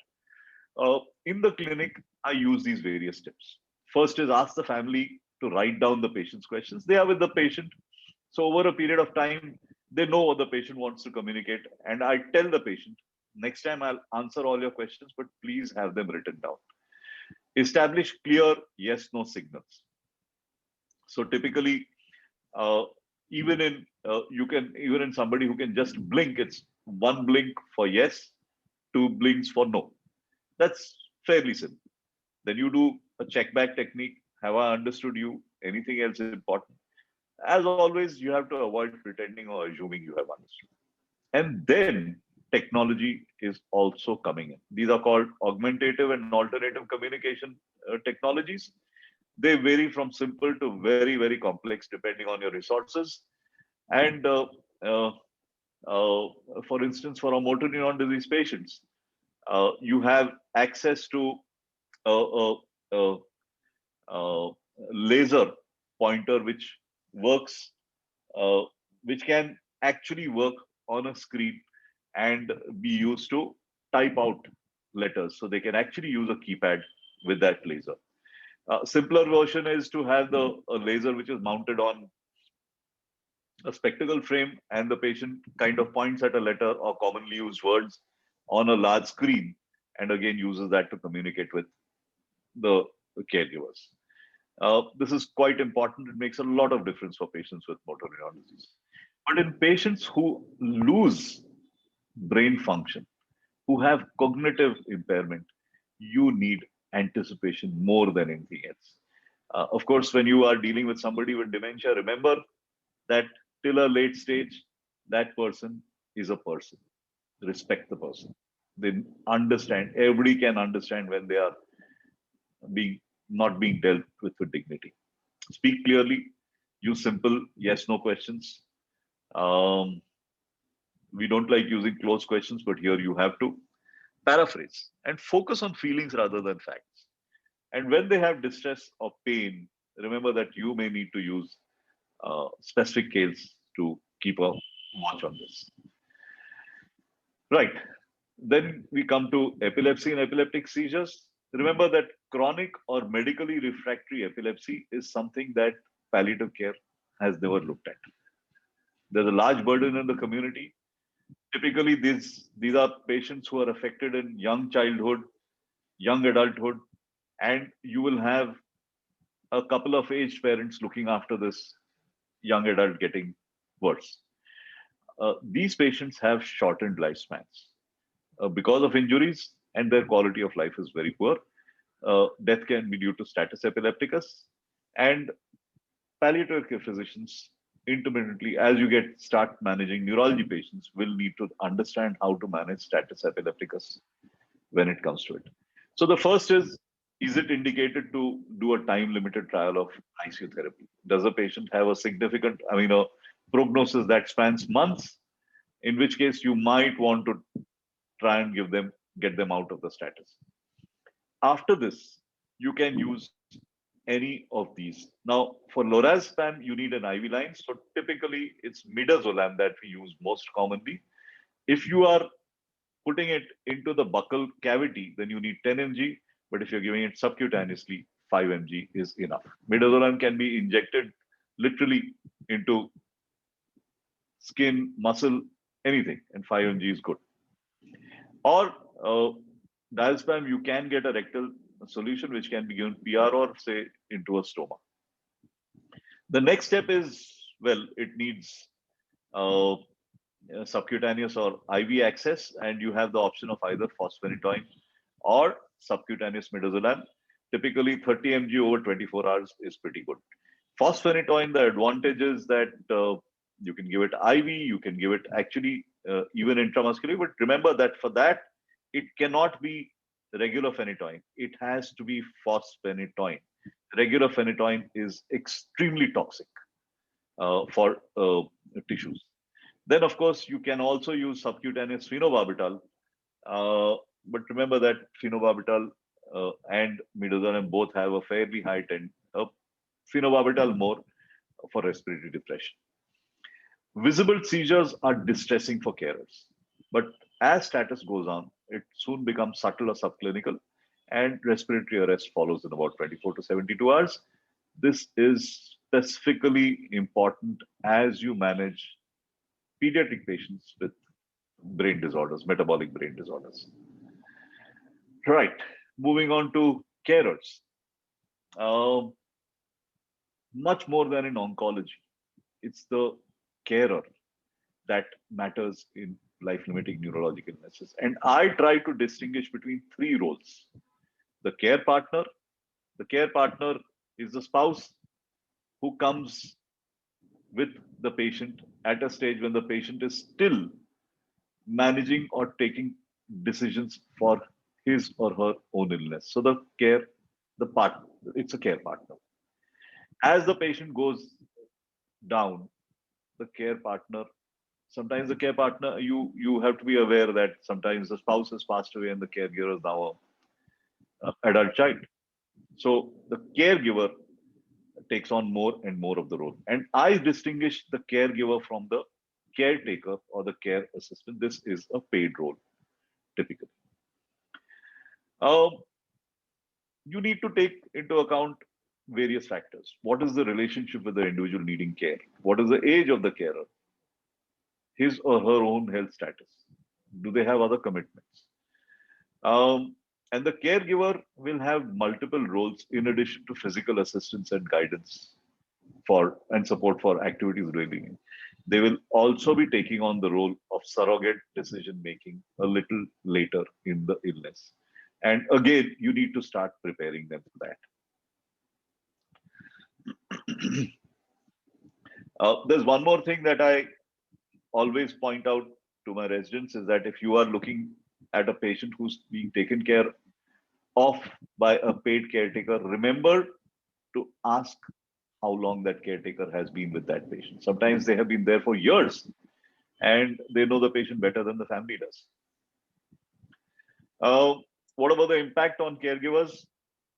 In the clinic, I use these various tips. First is ask the family to write down the patient's questions. They are with the patient. So over a period of time, they know what the patient wants to communicate. And I tell the patient, next time I'll answer all your questions, but please have them written down. Establish clear yes/no signals. So typically, uh, even in somebody who can just blink, it's one blink for yes, two blinks for no. That's fairly simple. Then you do a check back technique. Have I understood you? Anything else important? As always, you have to avoid pretending or assuming you have understood. And then technology is also coming in. These are called augmentative and alternative communication technologies. They vary from simple to very, very complex depending on your resources. And uh, uh, for instance, for our motor neuron disease patients, you have access to a, a, a, a laser pointer which works, uh, which can actually work on a screen and be used to type out letters. So they can actually use a keypad with that laser. Simpler version is to have the a laser which is mounted on a spectacle frame, and the patient kind of points at a letter or commonly used words on a large screen, and again uses that to communicate with the caregivers. This is quite important. It makes a lot of difference for patients with motor neuron disease. But in patients who lose brain function, who have cognitive impairment, you need anticipation more than anything else. Of course, when you are dealing with somebody with dementia, remember that till a late stage, that person is a person. Respect the person. They understand. Everybody can understand when they are being not being dealt with dignity. Speak clearly. Use simple yes/no questions. Um, we don't like using closed questions, but here you have to paraphrase and focus on feelings rather than facts. And when they have distress or pain, remember that you may need to use specific scales to keep a watch on this. Right. Then we come to epilepsy and epileptic seizures. Remember that chronic or medically refractory epilepsy is something that palliative care has never looked at. There's a large burden in the community. Typically, these are patients who are affected in young childhood, young adulthood, and you will have a couple of aged parents looking after this young adult getting worse. These patients have shortened lifespans because of injuries, and their quality of life is very poor. Death can be due to status epilepticus, and palliative care physicians intermittently, as you get start managing neurology patients, will need to understand how to manage status epilepticus when it comes to it. So the first is it indicated to do a time limited trial of ICU therapy? Does the patient have a significant, a prognosis that spans months? In which case you might want to try and get them out of the status. After this, you can use any of these. Now, for lorazepam, you need an IV line. So typically, it's midazolam that we use most commonly. If you are putting it into the buccal cavity, then you need 10 mg. But if you're giving it subcutaneously, 5 mg is enough. Midazolam can be injected literally into skin, muscle, anything, and 5 mg is good. Or diazepam, you can get a rectal solution which can be given PR or say into a stoma. The next step is, well, it needs subcutaneous or IV access, and you have the option of either fosphenytoin or subcutaneous midazolam. Typically 30 mg over 24 hours is pretty good. Fosphenytoin, the advantage is that you can give it IV, you can give it actually even intramuscularly, but remember that for that, it cannot be regular phenytoin. It has to be fosphenytoin. Regular phenytoin is extremely toxic for tissues. Then, of course, you can also use subcutaneous phenobarbital. But remember that phenobarbital and midazolam both have a fairly high phenobarbital more for respiratory depression. Visible seizures are distressing for carers, but as status goes on, it soon becomes subtle or subclinical, and respiratory arrest follows in about 24 to 72 hours. This is specifically important as you manage pediatric patients with brain disorders, metabolic brain disorders. Right. Moving on to carers. Um Much more than in oncology, it's the carer that matters in life limiting neurological illnesses. And I try to distinguish between three roles. The care partner, the care partner is the spouse who comes with the patient at a stage when the patient is still managing or taking decisions for his or her own illness. So the care, the partner, it's a care partner. As the patient goes down, the care partner, sometimes the care partner, you have to be aware that sometimes the spouse has passed away and the caregiver is now a adult child. So the caregiver takes on more and more of the role. And I distinguish the caregiver from the caretaker or the care assistant. This is a paid role, typically. Um, you need to take into account various factors. What is the relationship with the individual needing care? What is the age of the carer? His or her own health status? Do they have other commitments? And the caregiver will have multiple roles in addition to physical assistance and guidance for and support for activities daily. They will also be taking on the role of surrogate decision making a little later in the illness. And again, you need to start preparing them for that. There's one more thing that I always point out to my residents is that if you are looking at a patient who's being taken care of by a paid caretaker, remember to ask how long that caretaker has been with that patient. Sometimes they have been there for years and they know the patient better than the family does. What about the impact on caregivers?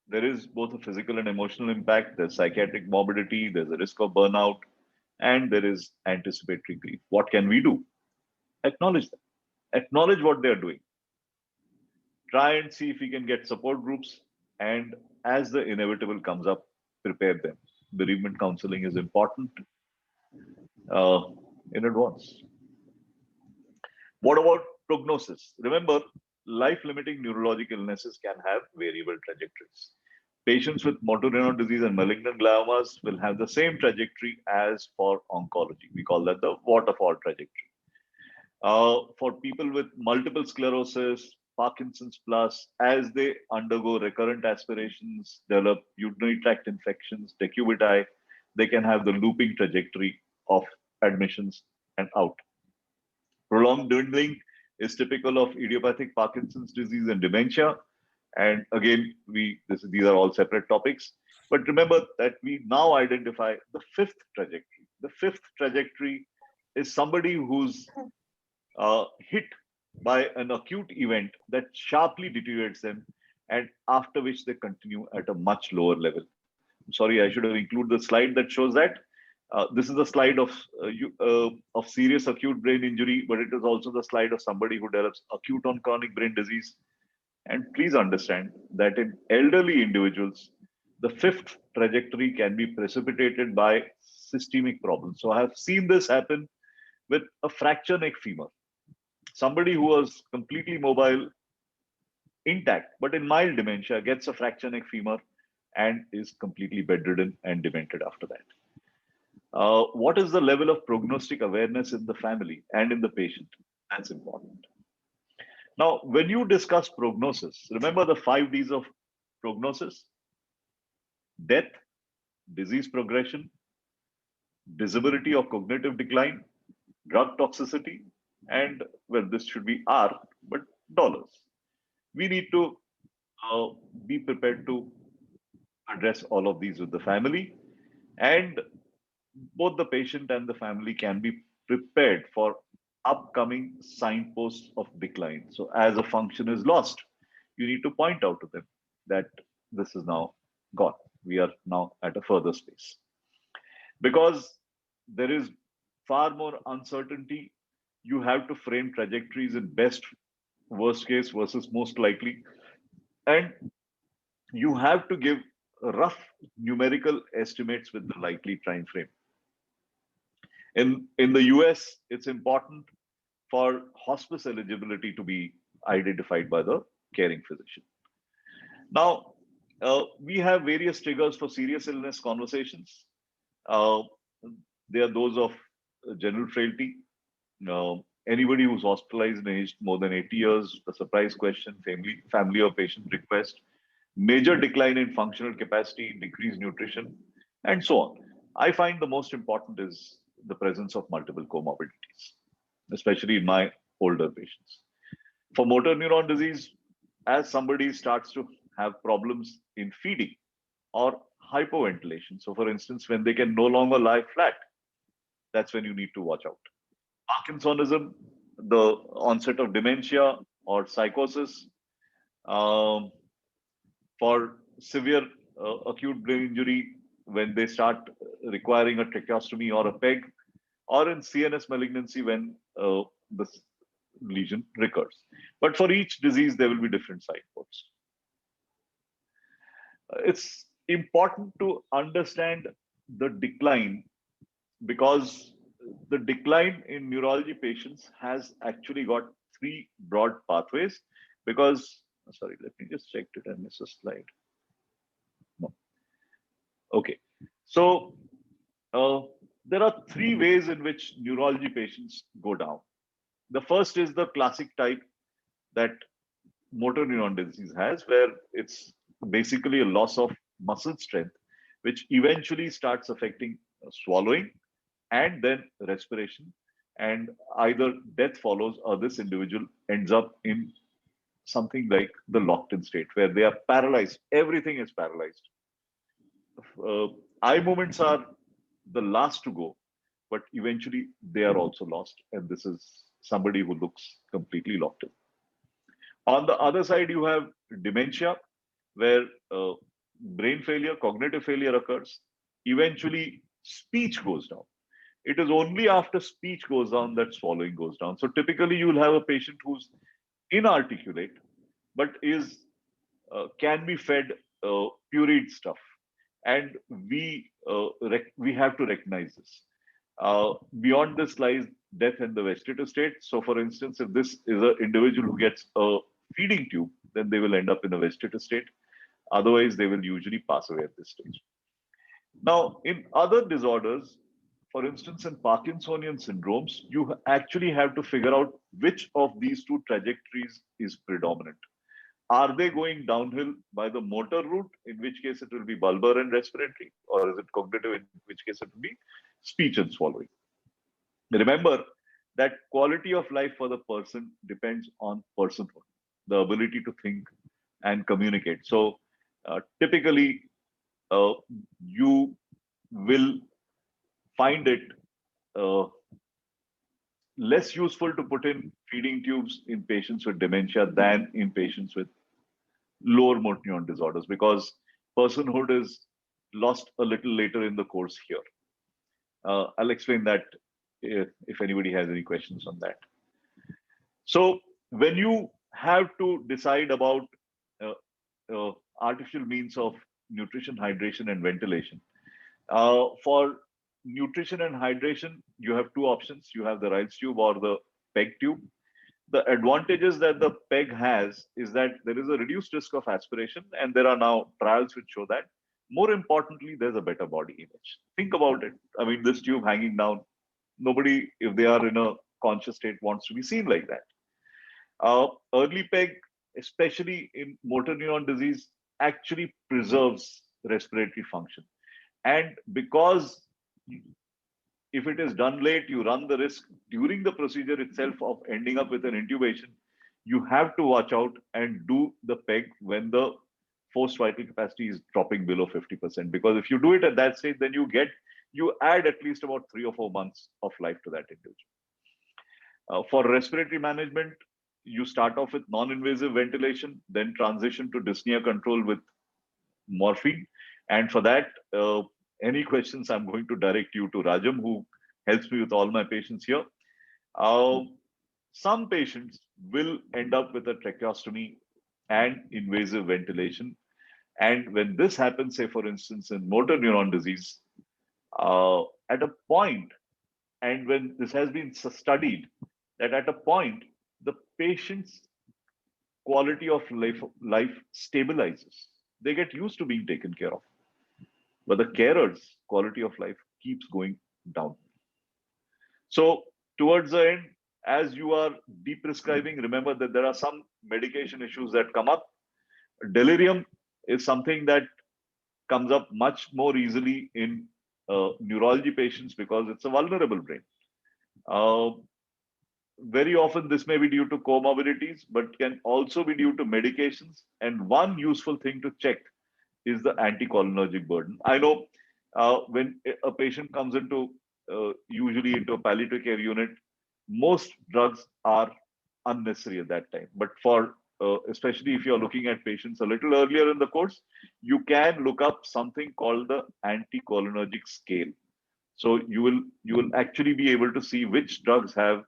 There is both a physical and emotional impact. There's psychiatric morbidity, there's a risk of burnout, and there is anticipatory grief. What can we do? Acknowledge them. Acknowledge what they're doing. Try and see if we can get support groups. And as the inevitable comes up, prepare them. Bereavement counseling is important uh, in advance. What about prognosis? Remember, life-limiting neurological illnesses can have variable trajectories. Patients with motor neuron disease and malignant gliomas will have the same trajectory as for oncology. We call that the waterfall trajectory. For people with multiple sclerosis, Parkinson's plus, as they undergo recurrent aspirations, develop urinary tract infections, decubiti, they can have the looping trajectory of admissions and out. Prolonged dwindling is typical of idiopathic Parkinson's disease and dementia. And again, these are all separate topics. But remember that we now identify the fifth trajectory. The fifth trajectory is somebody who's hit by an acute event that sharply deteriorates them, and after which they continue at a much lower level. I'm sorry, I should have included the slide that shows that. This is a slide of serious acute brain injury, but it is also the slide of somebody who develops acute on chronic brain disease. And please understand that in elderly individuals, the fifth trajectory can be precipitated by systemic problems. So I have seen this happen with a fracture neck femur. Somebody who was completely mobile, intact, but in mild dementia gets a fracture neck femur and is completely bedridden and demented after that. What is the level of prognostic awareness in the family and in the patient? That's important. Now, when you discuss prognosis, remember the 5 Ds of prognosis: death, disease progression, disability or cognitive decline, drug toxicity, and well, this should be R, but dollars. We need to be prepared to address all of these with the family, and both the patient and the family can be prepared for upcoming signposts of decline. So as a function is lost, you need to point out to them that this is now gone. We are now at a further space. Because there is far more uncertainty, you have to frame trajectories in best, worst case versus most likely. And you have to give rough numerical estimates with the likely time frame. In the US, it's important for hospice eligibility to be identified by the caring physician. Now, We have various triggers for serious illness conversations. Uh, they are those of general frailty. Anybody who's hospitalized and aged more than 80 years, the surprise question, family or patient request, major decline in functional capacity, decreased nutrition, and so on. I find the most important is the presence of multiple comorbidities, especially in my older patients. For motor neuron disease, as somebody starts to have problems in feeding or hypoventilation, so for instance, when they can no longer lie flat, that's when you need to watch out. Parkinsonism, the onset of dementia or psychosis, um, for severe acute brain injury, when they start requiring a tracheostomy or a PEG, or in CNS malignancy when the lesion recurs. But for each disease, there will be different signposts. It's important to understand the decline because the decline in neurology patients has actually got three broad pathways. Because, sorry, let me just check, did I miss a slide? No. Okay. So there are three ways in which neurology patients go down. The first is the classic type that motor neuron disease has, where it's basically a loss of muscle strength, which eventually starts affecting swallowing and then respiration. And either death follows or this individual ends up in something like the locked in state where they are paralyzed. Everything is paralyzed. Eye movements are the last to go, but eventually they are also lost. And this is somebody who looks completely locked in. On the other side, you have dementia, where brain failure, cognitive failure occurs. Eventually, speech goes down. It is only after speech goes down that swallowing goes down. So typically, you will have a patient who's inarticulate, but is can be fed pureed stuff, and we have to recognize this. Beyond this lies death in the vegetative state. So, for instance, if this is an individual who gets a feeding tube, then they will end up in a vegetative state. Otherwise, they will usually pass away at this stage. Now, in other disorders, for instance, in Parkinsonian syndromes, you actually have to figure out which of these two trajectories is predominant. Are they going downhill by the motor route, in which case it will be bulbar and respiratory, or is it cognitive, in which case it will be speech and swallowing? Remember that quality of life for the person depends on personhood, the ability to think and communicate. So typically, you will find it uh, less useful to put in feeding tubes in patients with dementia than in patients with lower motor neuron disorders, because personhood is lost a little later in the course here. I'll explain that if anybody has any questions on that. So when you have to decide about uh, artificial means of nutrition, hydration, and ventilation, for nutrition and hydration, you have two options. You have the Ryle's tube or the PEG tube. The advantages that the PEG has is that there is a reduced risk of aspiration, and there are now trials which show that. More importantly, there's a better body image. Think about it. I mean, this tube hanging down, nobody, if they are in a conscious state, wants to be seen like that. Early PEG, especially in motor neuron disease, actually preserves respiratory function. And because if it is done late, you run the risk during the procedure itself of ending up with an intubation. You have to watch out and do the PEG when the forced vital capacity is dropping below 50%. Because if you do it at that stage, then you add at least about 3 or 4 months of life to that individual. For respiratory management, you start off with non-invasive ventilation, then transition to dyspnea control with morphine. And for that, any questions, I'm going to direct you to Rajam, who helps me with all my patients here. Some patients will end up with a tracheostomy and invasive ventilation. And when this happens, say, for instance, in motor neuron disease, at a point, and when this has been studied, that at a point, the patient's quality of life stabilizes. they get used to being taken care of. But the carers' quality of life keeps going down. So towards the end, as you are deprescribing, remember that there are some medication issues that come up. Delirium is something that comes up much more easily in neurology patients because it's a vulnerable brain. Uh, Very often, this may be due to comorbidities, but can also be due to medications. And one useful thing to check is the anticholinergic burden. I know when a patient comes into usually into a palliative care unit, most drugs are unnecessary at that time. But for especially if you're looking at patients a little earlier in the course, you can look up something called the anticholinergic scale. So you will actually be able to see which drugs have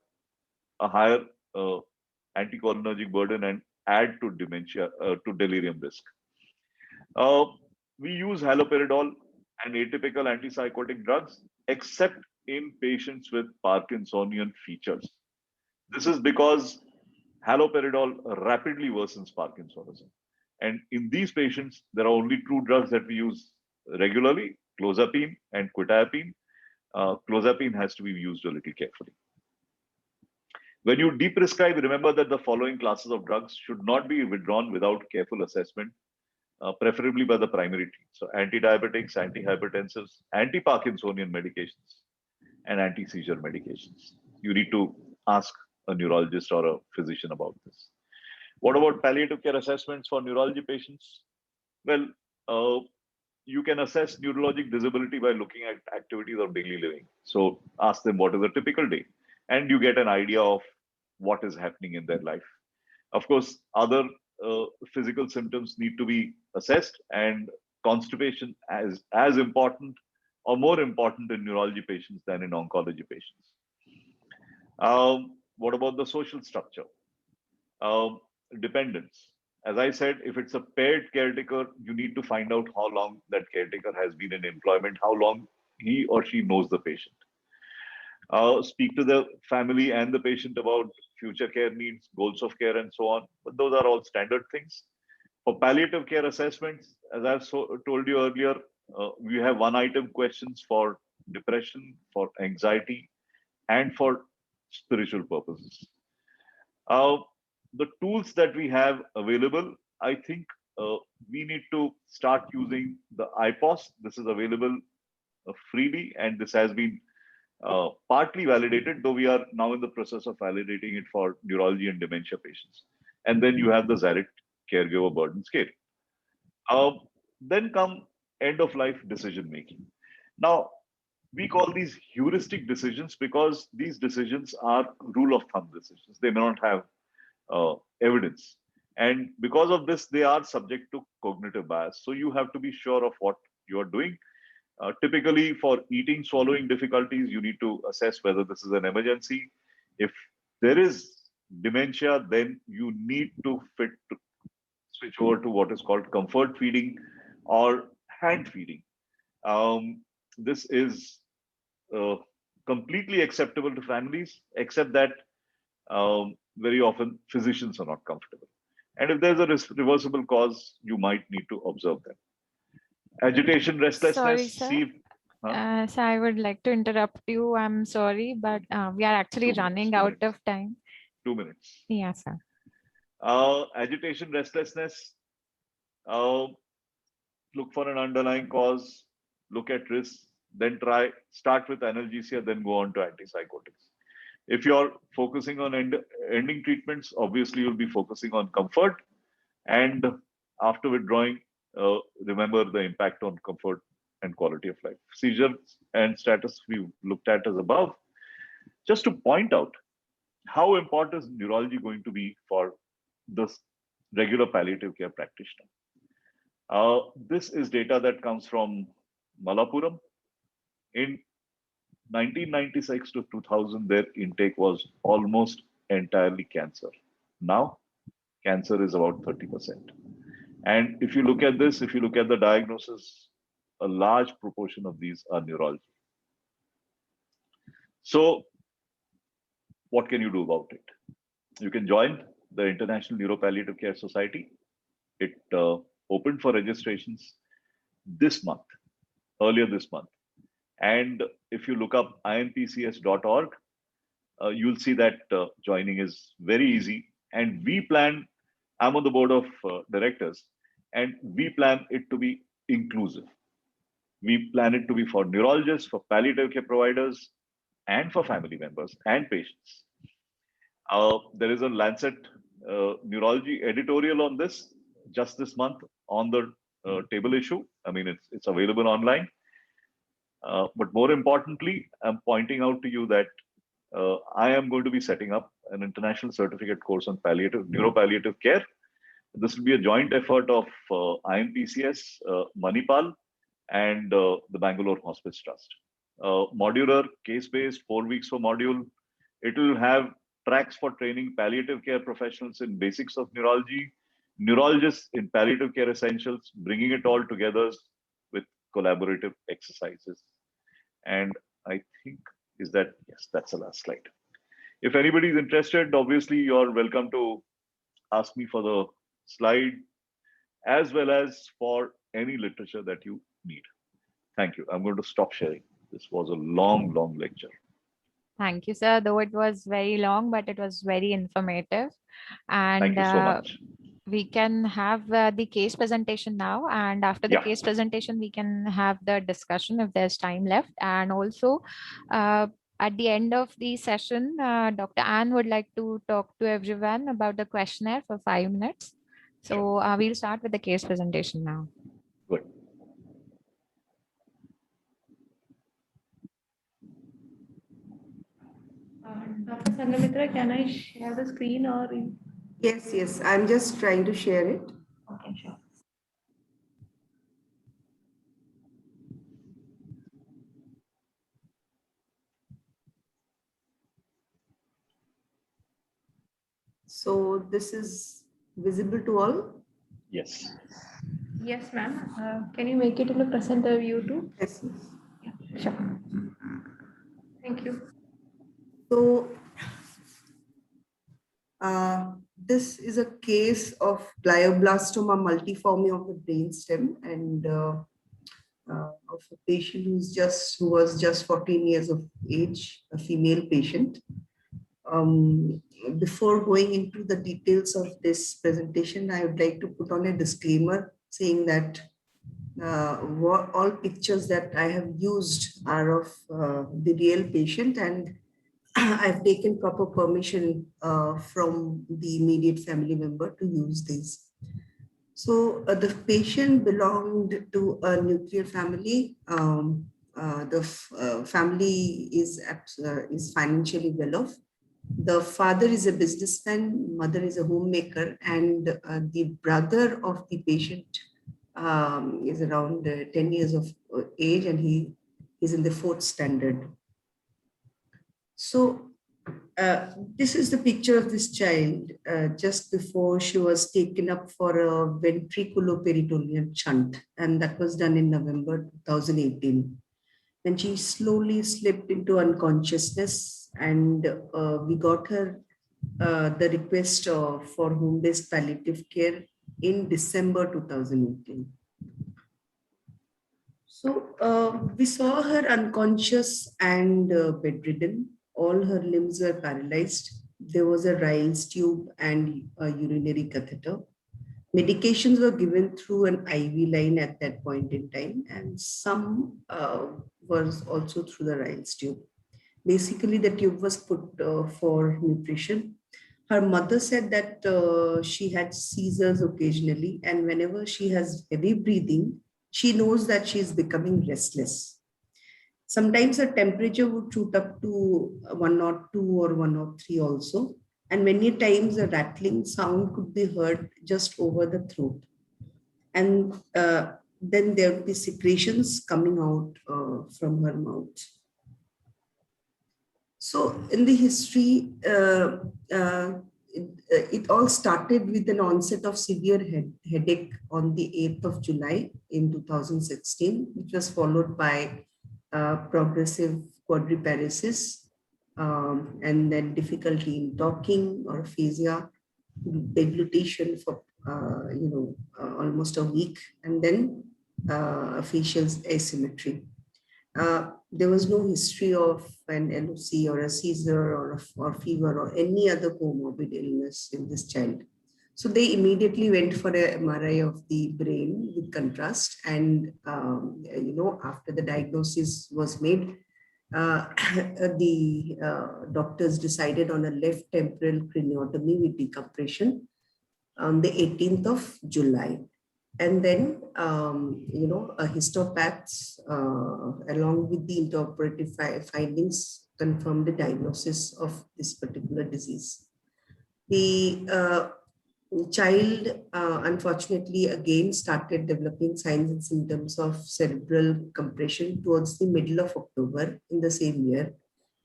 a higher uh, anticholinergic burden and add to dementia to delirium risk. Uh, we use haloperidol and atypical antipsychotic drugs, except in patients with Parkinsonian features. This is because haloperidol rapidly worsens Parkinsonism. And in these patients, there are only two drugs that we use regularly, clozapine and quetiapine. Clozapine has to be used a little carefully. When you deprescribe, remember that the following classes of drugs should not be withdrawn without careful assessment, preferably by the primary team. So antidiabetics, antihypertensives, anti-Parkinsonian medications, and anti-seizure medications. You need to ask a neurologist or a physician about this. What about palliative care assessments for neurology patients? Well, uh, you can assess neurologic disability by looking at activities of daily living. So ask them what is a typical day, and you get an idea of what is happening in their life. Of course, other physical symptoms need to be assessed, and constipation as important or more important in neurology patients than in oncology patients. What about the social structure? Um, Dependence. As I said, if it's a paired caretaker, you need to find out how long that caretaker has been in employment, how long he or she knows the patient. Speak to the family and the patient about future care needs, goals of care, and so on. But those are all standard things. For palliative care assessments, as I've told you earlier, we have one item questions for depression, for anxiety, and for spiritual purposes. Uh, the tools that we have available, I think we need to start using the IPOS. This is available freely, and this has been partly validated, though we are now in the process of validating it for neurology and dementia patients. And then you have the Zarit caregiver burden scale. Then come end of life decision making. Now, we call these heuristic decisions because these decisions are rule of thumb decisions. They may not have evidence. And because of this, they are subject to cognitive bias. So you have to be sure of what you are doing. Typically, for eating, swallowing difficulties, you need to assess whether this is an emergency. If there is dementia, then you need to switch over to what is called comfort feeding or hand feeding. This is uh, completely acceptable to families, except that very often physicians are not comfortable. And if there's a reversible cause, you might need to observe them. Agitation, Sorry, restlessness, sir. see, huh? So I would like to interrupt you. I'm sorry, but we are actually 2 minutes, running 2 out minutes, of time. 2 minutes. Yeah, sir. Agitation, restlessness, uh, look for an underlying cause, look at risks, then start with analgesia, then go on to antipsychotics. If you're focusing on ending treatments, obviously you'll be focusing on comfort. And after withdrawing, remember the impact on comfort and quality of life. Seizures and status we looked at as above. Just to point out how important is neurology going to be for the regular palliative care practitioner. This is data that comes from Malappuram. In 1996 to 2000, their intake was almost entirely cancer. Now, cancer is about 30%. And if you look at this, if you look at the diagnosis, a large proportion of these are neurology. So, what can you do about it? You can join the International Neuropalliative Care Society. It opened for registrations this month, earlier this month. And if you look up impcs.org, you'll see that joining is very easy. And we plan, I'm on the board of directors, and we plan it to be inclusive. We plan it to be for neurologists, for palliative care providers, and for family members and patients. There is a Lancet neurology editorial on this just this month on the table issue. I mean, it's available online. But more importantly, I'm pointing out to you that I am going to be setting up an international certificate course on neuropalliative care. This will be a joint effort of IMPCS, Manipal, and the Bangalore Hospice Trust. Modular, case-based, 4 weeks for module. It will have tracks for training palliative care professionals in basics of neurology, neurologists in palliative care essentials, bringing it all together with collaborative exercises. And I think, yes, that's the last slide. If anybody is interested, obviously you're welcome to ask me for the slide, as well as for any literature that you need. Thank you. I'm going to stop sharing. This was a long, long lecture. Thank you, sir. Though it was very long, but it was very informative. And thank you so much. We can have the case presentation now, and after the case presentation, we can have the discussion if there's time left. And also, at the end of the session, Dr. Ann would like to talk to everyone about the questionnaire for 5 minutes. So we'll start with the case presentation now. Good. Dr. Sangamitra, can I share the screen or? Yes, I'm just trying to share it. Okay, sure. So this is visible to all? Yes. Yes, ma'am. Can you make it in the presenter view too? Yes. Yeah, sure. Thank you. So this is a case of glioblastoma multiforme of the brainstem, and of a patient who was just 14 years of age, a female patient. Before going into the details of this presentation, I would like to put on a disclaimer saying that all pictures that I have used are of the real patient, and I've taken proper permission from the immediate family member to use these. So the patient belonged to a nuclear family. The family is financially well off. The father is a businessman, mother is a homemaker, and the brother of the patient is around 10 years of age, and he is in the 4th standard. So this is the picture of this child just before she was taken up for a ventriculoperitoneal shunt, and that was done in November 2018. Then she slowly slipped into unconsciousness, and we got her the request for home-based palliative care in December 2018. So we saw her unconscious and bedridden. All her limbs were paralyzed. There was a Ryle's tube and a urinary catheter. Medications were given through an IV line at that point in time, and some was also through the Ryle's tube. Basically, the tube was put for nutrition. Her mother said that she had seizures occasionally, and whenever she has heavy breathing, she knows that she is becoming restless. Sometimes her temperature would shoot up to 102 or 103 also. And many times a rattling sound could be heard just over the throat. And then there would be secretions coming out from her mouth. So in the history, it all started with an onset of severe headache on the 8th of July in 2016, which was followed by progressive quadriparesis, and then difficulty in talking or aphasia, deglutition for, almost a week, and then facial asymmetry. There was no history of an LOC or a seizure or fever or any other comorbid illness in this child. So they immediately went for a MRI of the brain with contrast. And, after the diagnosis was made, the doctors decided on a left temporal craniotomy with decompression on the 18th of July. And then, a histopaths along with the interpretive findings confirmed the diagnosis of this particular disease. The child, unfortunately, again started developing signs and symptoms of cerebral compression towards the middle of October in the same year.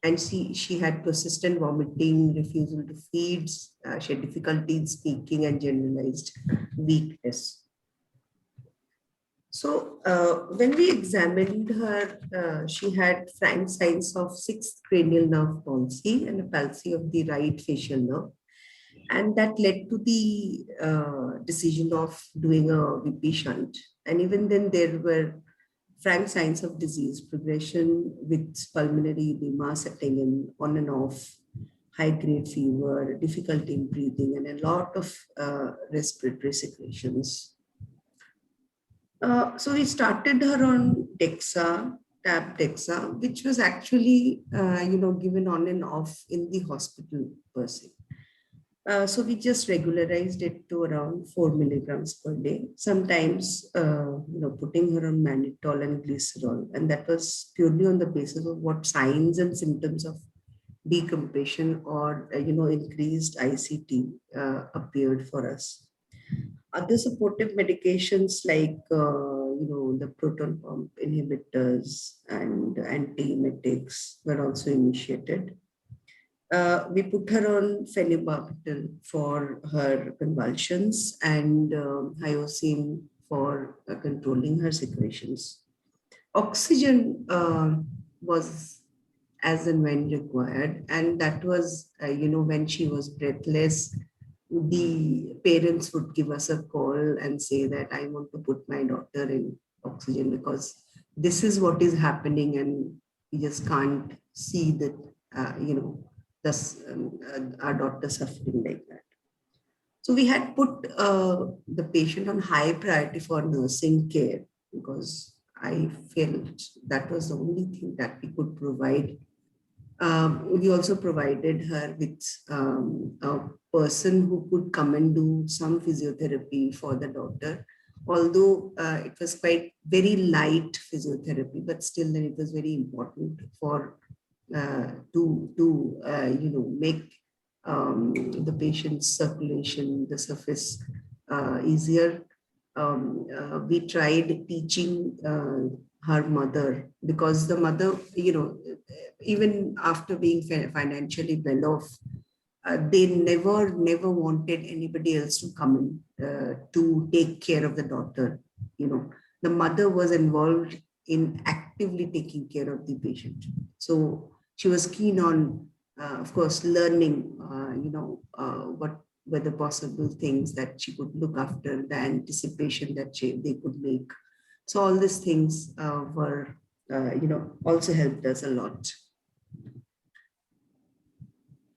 And she had persistent vomiting, refusal to feed, she had difficulty in speaking, and generalized weakness. So when we examined her, she had frank signs of 6th cranial nerve palsy and a palsy of the right facial nerve. And that led to the decision of doing a VP shunt. And even then there were frank signs of disease progression with pulmonary edema setting in on and off, high-grade fever, difficulty in breathing, and a lot of respiratory secretions. So we started her on Dexa, Tab Dexa, which was actually, given on and off in the hospital per se. So we just regularized it to around 4 milligrams per day, sometimes, putting her on mannitol and glycerol. And that was purely on the basis of what signs and symptoms of decompression or, increased ICT appeared for us. Other supportive medications like, the proton pump inhibitors and antiemetics were also initiated. We put her on phenobarbital for her convulsions and hyoscine for controlling her secretions. Oxygen was as and when required, and that was, when she was breathless, the parents would give us a call and say that I want to put my daughter in oxygen because this is what is happening and we just can't see that, our daughter suffering like that. So we had put the patient on high priority for nursing care because I felt that was the only thing that we could provide. We also provided her with a person who could come and do some physiotherapy for the daughter. Although it was quite very light physiotherapy, but still then it was very important for to make the patient's circulation, the surface easier. We tried teaching her mother because the mother, even after being financially well off, they never wanted anybody else to come in to take care of the daughter. The mother was involved in actively taking care of the patient. So she was keen on, of course, learning, what were the possible things that she could look after, the anticipation that they could make. So all these things were, also helped us a lot.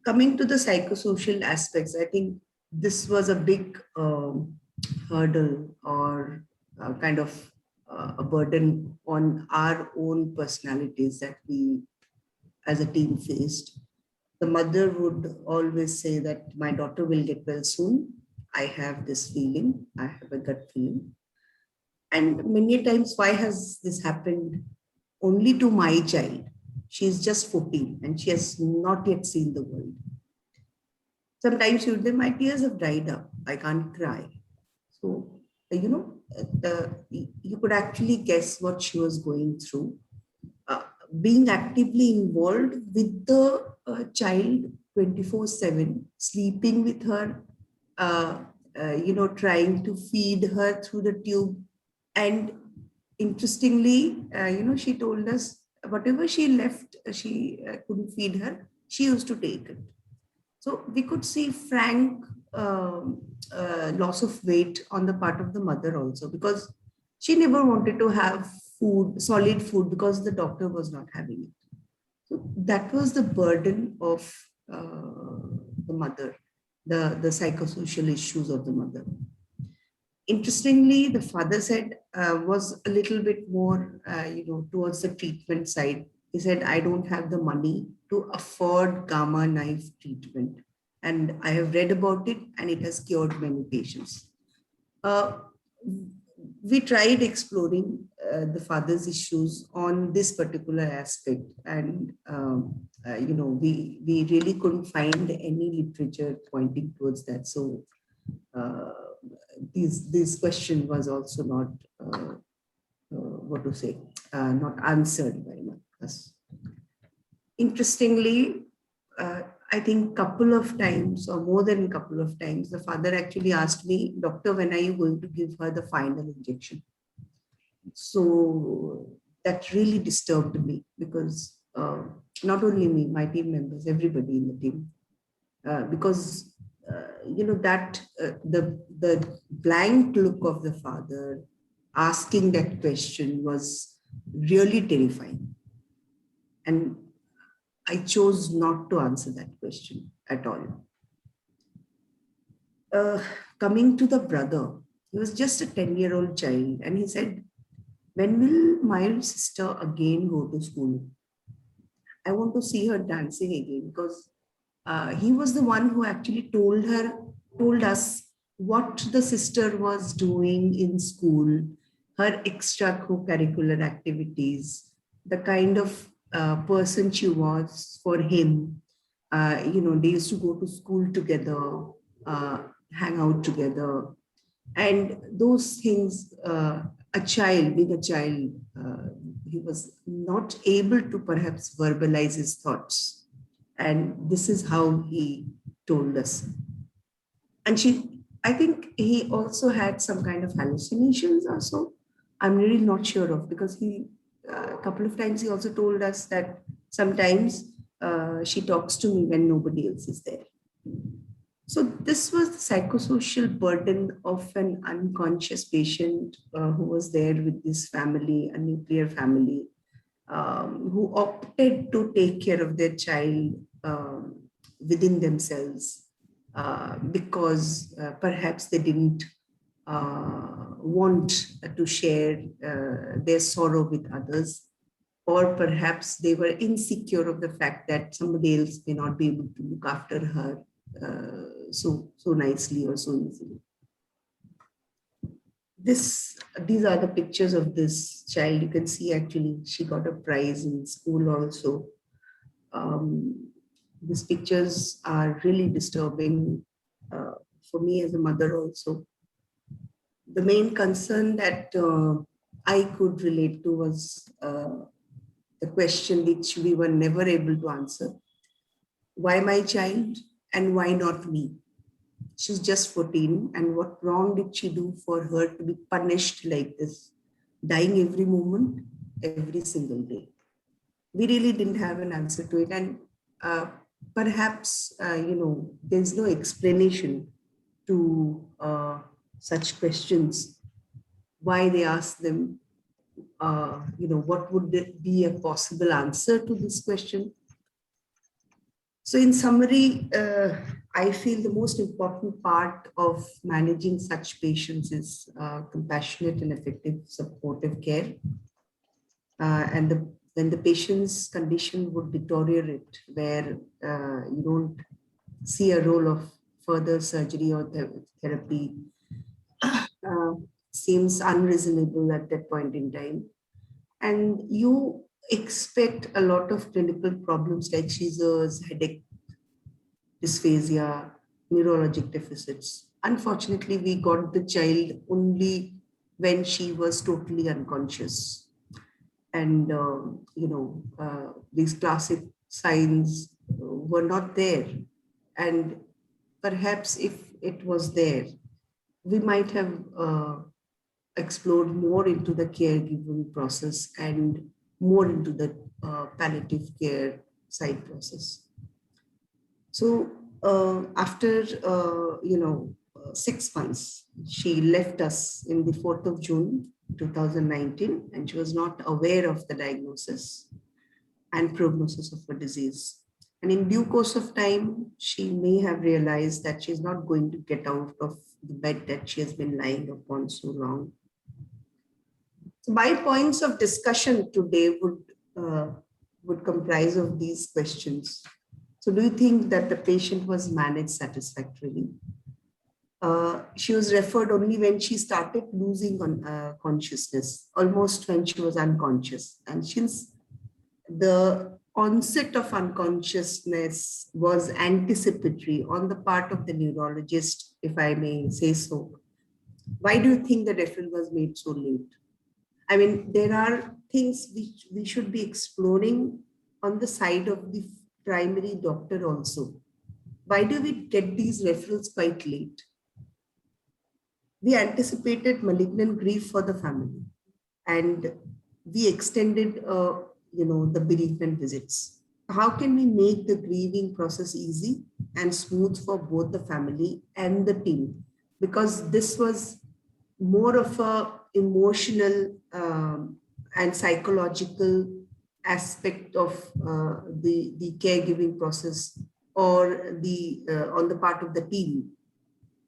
Coming to the psychosocial aspects, I think this was a big hurdle or kind of a burden on our own personalities that we as a team faced. The mother would always say that my daughter will get well soon. I have this feeling, I have a gut feeling. And many times, why has this happened only to my child? She's just 14 and she has not yet seen the world. Sometimes you would say, my tears have dried up, I can't cry. So, you could actually guess what she was going through. Being actively involved with the child 24/7, sleeping with her, trying to feed her through the tube. And interestingly, she told us whatever she left, she couldn't feed her, she used to take it. So we could see frank loss of weight on the part of the mother also, because she never wanted to have food, solid food, because the doctor was not having it. So that was the burden of the mother, the psychosocial issues of the mother. Interestingly, the father said was a little bit more, towards the treatment side. He said, I don't have the money to afford gamma knife treatment. And I have read about it, and it has cured many patients. We tried exploring the father's issues on this particular aspect, and we really couldn't find any literature pointing towards that. So this question was also not not answered by us. Interestingly, I think couple of times, or more than a couple of times, the father actually asked me, doctor, when are you going to give her the final injection? So that really disturbed me, because not only me, my team members, everybody in the team, because the blank look of the father asking that question was really terrifying. And I chose not to answer that question at all. Coming to the brother, he was just a 10-year-old child, and he said, when will my sister again go to school? I want to see her dancing again, because he was the one who actually told us what the sister was doing in school, her extracurricular activities, the kind of person she was for him. They used to go to school together, hang out together. And those things, being a child, he was not able to perhaps verbalize his thoughts. And this is how he told us. And I think he also had some kind of hallucinations also. I'm really not sure of, because a couple of times he also told us that sometimes she talks to me when nobody else is there. So this was the psychosocial burden of an unconscious patient who was there with this family, a nuclear family, who opted to take care of their child within themselves because perhaps they didn't want to share their sorrow with others, or perhaps they were insecure of the fact that somebody else may not be able to look after her so nicely or so easily. These are the pictures of this child. You can see actually she got a prize in school also. These pictures are really disturbing for me as a mother also. The main concern that I could relate to was the question which we were never able to answer. Why my child and why not me? She's just 14, and what wrong did she do for her to be punished like this, dying every moment, every single day? We really didn't have an answer to it, and perhaps there's no explanation to such questions. Why they ask them? What would be a possible answer to this question? So in summary, I feel the most important part of managing such patients is compassionate and effective supportive care. When the patient's condition would deteriorate, where you don't see a role of further surgery or therapy, seems unreasonable at that point in time. And you expect a lot of clinical problems like seizures, headache, dysphagia, neurologic deficits. Unfortunately, we got the child only when she was totally unconscious. And, these classic signs were not there. And perhaps if it was there, we might have explored more into the caregiving process and more into the palliative care side process. So after 6 months, she left us in the 4th of June 2019, and she was not aware of the diagnosis and prognosis of her disease. And in due course of time, she may have realized that she's not going to get out of the bed that she has been lying upon so long. So my points of discussion today would comprise of these questions. So do you think that the patient was managed satisfactorily? She was referred only when she started losing consciousness, almost when she was unconscious. And since the onset of unconsciousness was anticipatory on the part of the neurologist, if I may say so, why do you think the referral was made so late? I mean, there are things which we should be exploring on the side of the primary doctor also. Why do we get these referrals quite late? We anticipated malignant grief for the family, and we extended, the bereavement visits. How can we make the grieving process easy and smooth for both the family and the team? Because this was more of a emotional and psychological aspect of the caregiving process, or on the part of the team.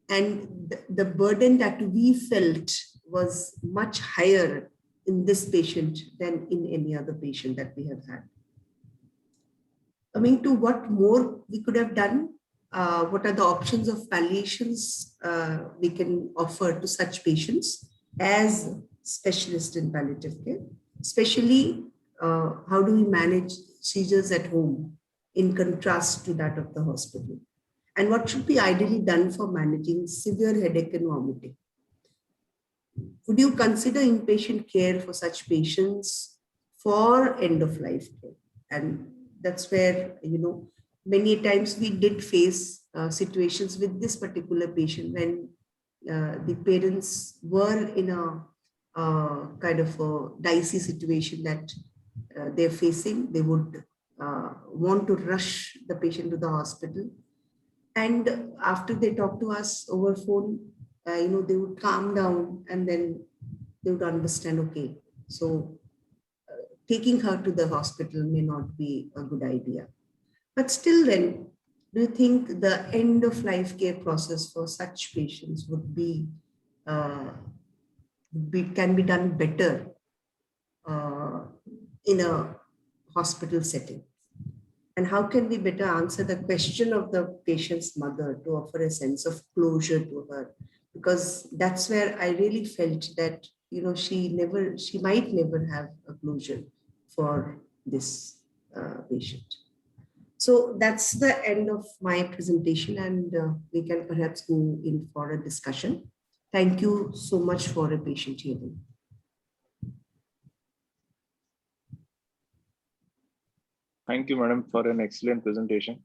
And the burden that we felt was much higher in this patient than in any other patient that we have had. Coming to what more we could have done, what are the options of palliations we can offer to such patients as specialists in palliative care, especially how do we manage seizures at home in contrast to that of the hospital? And what should be ideally done for managing severe headache and vomiting? Would you consider inpatient care for such patients for end-of-life care? And that's where, many times we did face situations with this particular patient when the parents were in a kind of a dicey situation that they're facing. They would want to rush the patient to the hospital. And after they talk to us over phone, they would calm down, and then they would understand, okay, so taking her to the hospital may not be a good idea. But still then, do you think the end of life care process for such patients would be can be done better in a hospital setting? And how can we better answer the question of the patient's mother to offer a sense of closure to her? Because that's where I really felt that, she might never have a closure for this patient. So that's the end of my presentation, and we can perhaps go in for a discussion. Thank you so much for a patient hearing. Thank you, madam, for an excellent presentation.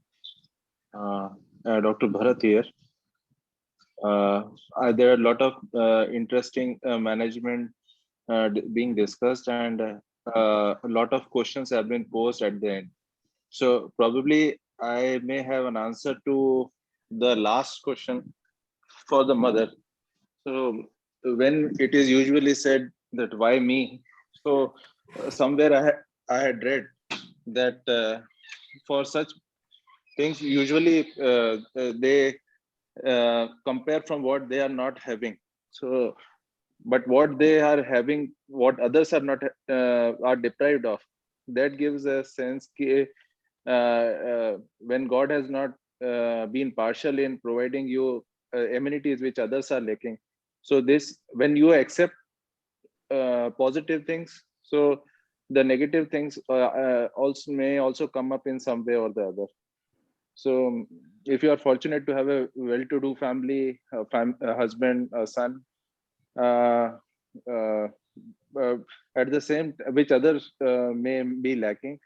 Dr. Bharat here. There are a lot of interesting management being discussed, and a lot of questions have been posed at the end. So probably I may have an answer to the last question for the mother. So when it is usually said that why me? So somewhere I had read that for such things usually they compare from what they are not having. So but what they are having, what others are not are deprived of, that gives a sense when God has not been partial in providing you amenities which others are lacking. So this, when you accept positive things, so the negative things also may also come up in some way or the other. So if you are fortunate to have a well-to-do family, a husband, a son, at the same, which others may be lacking.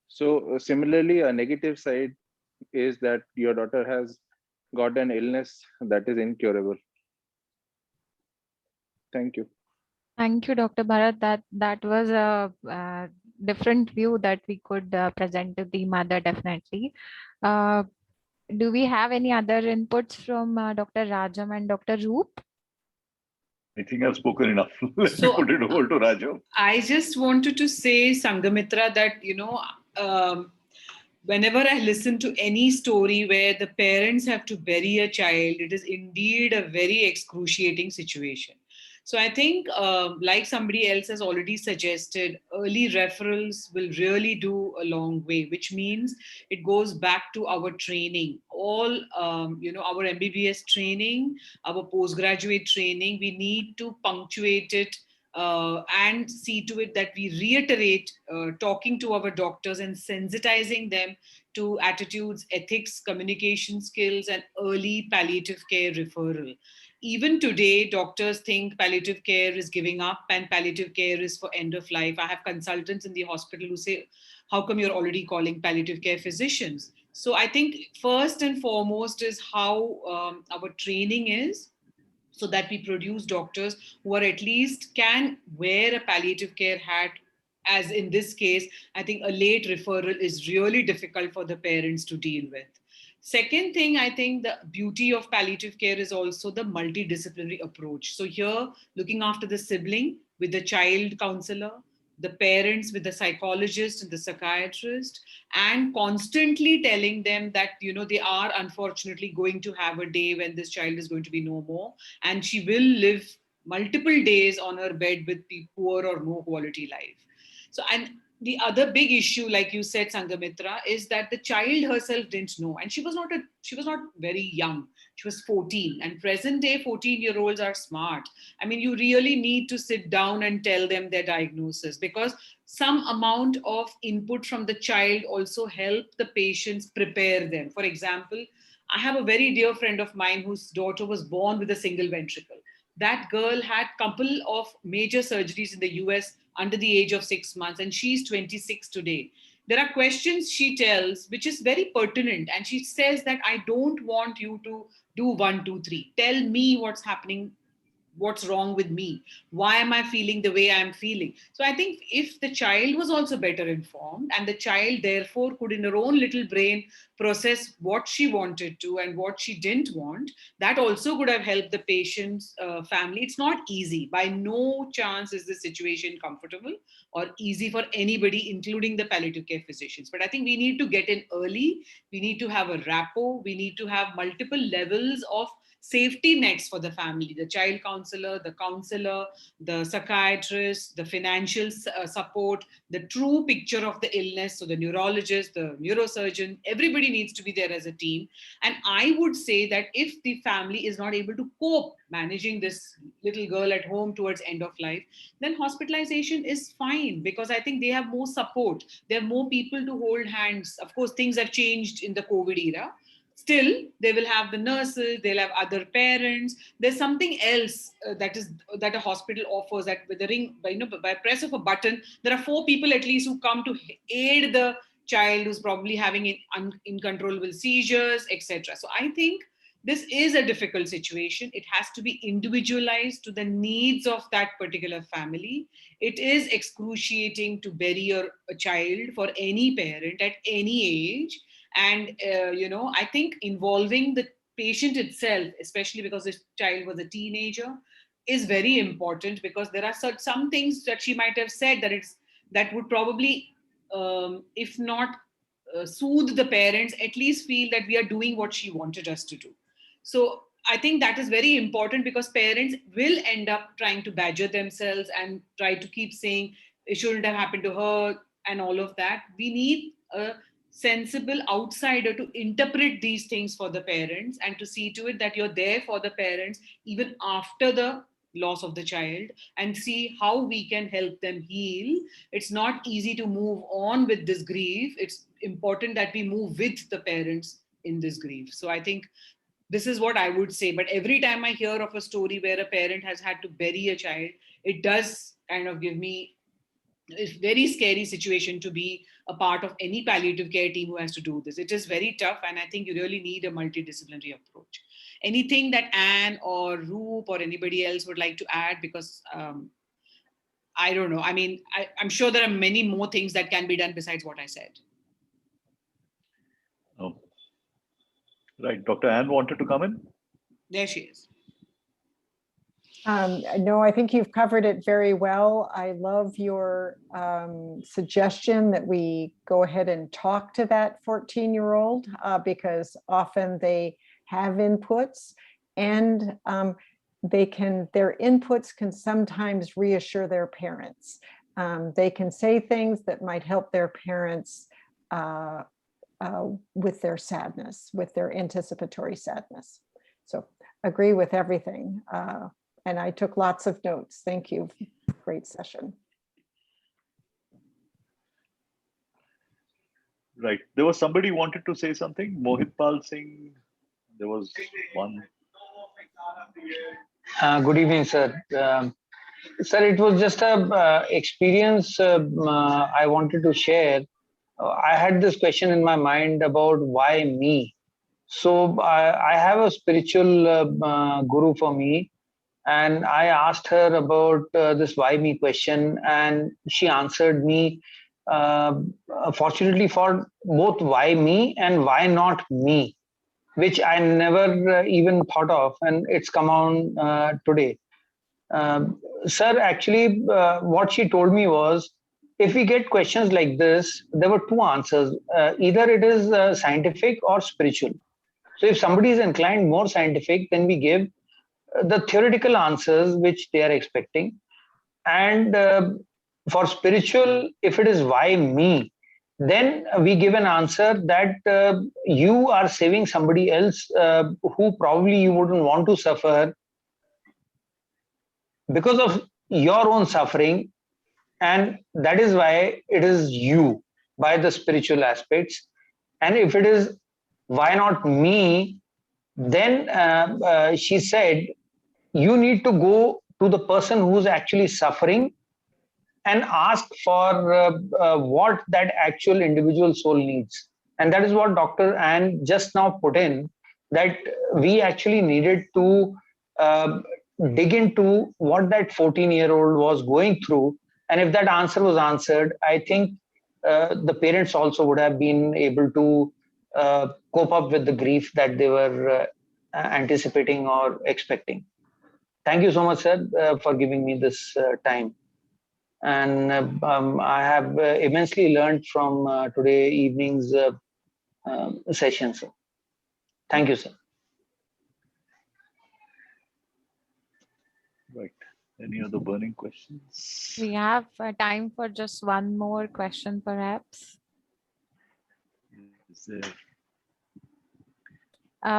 So similarly, a negative side is that your daughter has got an illness that is incurable. Thank you. Thank you, Dr. Bharat. That was a different view that we could present to the mother, definitely. do we have any other inputs from Dr. Rajam and Dr. Roop? I think I've spoken enough. Let me put it over to Raju. I just wanted to say, Sangamitra, that, whenever I listen to any story where the parents have to bury a child, it is indeed a very excruciating situation. So I think, like somebody else has already suggested, early referrals will really do a long way, which means it goes back to our training. All, our MBBS training, our postgraduate training, we need to punctuate it and see to it that we reiterate talking to our doctors and sensitizing them to attitudes, ethics, communication skills, and early palliative care referral. Even today, doctors think palliative care is giving up and palliative care is for end of life. I have consultants in the hospital who say, how come you're already calling palliative care physicians? So I think first and foremost is how our training is, so that we produce doctors who are at least can wear a palliative care hat. As in this case, I think a late referral is really difficult for the parents to deal with. Second thing, I think the beauty of palliative care is also the multidisciplinary approach. So here, looking after the sibling with the child counselor, the parents with the psychologist and the psychiatrist, and constantly telling them that, they are unfortunately going to have a day when this child is going to be no more, and she will live multiple days on her bed with poor or no quality life. So, and the other big issue, like you said, Sangamitra, is that the child herself didn't know, and she was not very young. She was 14, and present day 14-year-olds are smart. I mean, you really need to sit down and tell them their diagnosis, because some amount of input from the child also help the patients prepare them. For example, I have a very dear friend of mine whose daughter was born with a single ventricle. That girl had a couple of major surgeries in the US under the age of 6 months, and she's 26 today. There are questions she tells, which is very pertinent. And she says that I don't want you to do 1, 2, 3. Tell me what's happening, what's wrong with me, why am I feeling the way I'm feeling. So I think if the child was also better informed, and the child therefore could in her own little brain process what she wanted to and what she didn't want, that also could have helped the patient's family. It's not easy. By no chance is this situation comfortable or easy for anybody, including the palliative care physicians. But I think we need to get in early. We need to have a rapport. We need to have multiple levels of safety nets for the family: the child counselor, the psychiatrist, the financial support, the true picture of the illness. So the neurologist, the neurosurgeon, everybody needs to be there as a team. And I would say that if the family is not able to cope managing this little girl at home towards end of life, then hospitalization is fine, because I think they have more support. There are more people to hold hands. Of course, things have changed in the COVID era. Still, they will have the nurses, they'll have other parents. There's something else that a hospital offers, that with the ring, by press of a button, there are 4 people at least who come to aid the child who's probably having uncontrollable seizures, etc. So I think this is a difficult situation. It has to be individualized to the needs of that particular family. It is excruciating to bury a child for any parent at any age. And, I think involving the patient itself, especially because this child was a teenager, is very important, because there are some things that she might have said that would probably, if not soothe the parents, at least feel that we are doing what she wanted us to do. So I think that is very important, because parents will end up trying to badger themselves and try to keep saying it shouldn't have happened to her and all of that. We need a sensible outsider to interpret these things for the parents, and to see to it that you're there for the parents even after the loss of the child, and see how we can help them heal. It's not easy to move on with this grief. It's important that we move with the parents in this grief. So I think this is what I would say. But every time I hear of a story where a parent has had to bury a child, it does kind of give me a very scary situation to be a part of any palliative care team who has to do this. It is very tough, and I think you really need a multidisciplinary approach. Anything that Anne or Roop or anybody else would like to add? Because I don't know. I mean, I'm sure there are many more things that can be done besides what I said. Oh. Right. Dr. Anne wanted to come in. There she is. No, I think you've covered it very well. I love your suggestion that we go ahead and talk to that 14-year-old because often they have inputs and their inputs can sometimes reassure their parents. They can say things that might help their parents with their sadness, with their anticipatory sadness. So agree with everything. And I took lots of notes. Thank you. Great session. Right. There was somebody who wanted to say something. Mohit Pal Singh. There was one. Good evening, sir. Sir, it was just a experience I wanted to share. I had this question in my mind about why me. So I have a spiritual guru for me. And I asked her about this why me question, and she answered me, fortunately for both why me and why not me, which I never even thought of, and it's come on today. Sir, actually, what she told me was, if we get questions like this, there were two answers. Either it is scientific or spiritual. So if somebody is inclined more scientific, then we give the theoretical answers which they are expecting. And for spiritual, if it is why me, then we give an answer that you are saving somebody else who probably you wouldn't want to suffer because of your own suffering. And that is why it is you by the spiritual aspects. And if it is why not me, then she said, you need to go to the person who's actually suffering and ask for what that actual individual soul needs. And that is what Dr. Anne just now put in, that we actually needed to dig into what that 14-year-old was going through. And if that answer was answered, I think the parents also would have been able to cope up with the grief that they were anticipating or expecting. Thank you so much, sir, for giving me this time. And I have immensely learned from today evening's session, sir. Thank you, sir. Right. Any other burning questions? We have time for just one more question, perhaps. Is there...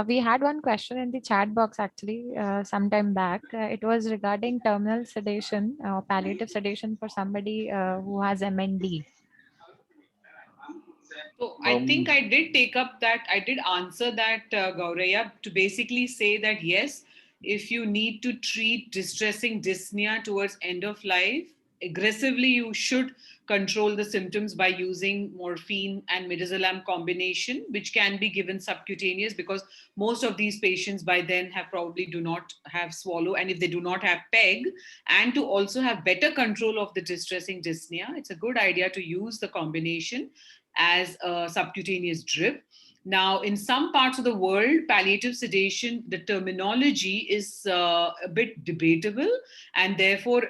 We had one question in the chat box actually sometime back. It was regarding terminal sedation, palliative sedation for somebody who has MND. So I think I did take up that, I did answer that, Gauraya, to basically say that yes, if you need to treat distressing dyspnea towards end of life, aggressively you should control the symptoms by using morphine and midazolam combination, which can be given subcutaneous because most of these patients by then have probably do not have swallow, and if they do not have PEG, and to also have better control of the distressing dyspnea, it's a good idea to use the combination as a subcutaneous drip. Now, in some parts of the world, palliative sedation, the terminology is a bit debatable, and therefore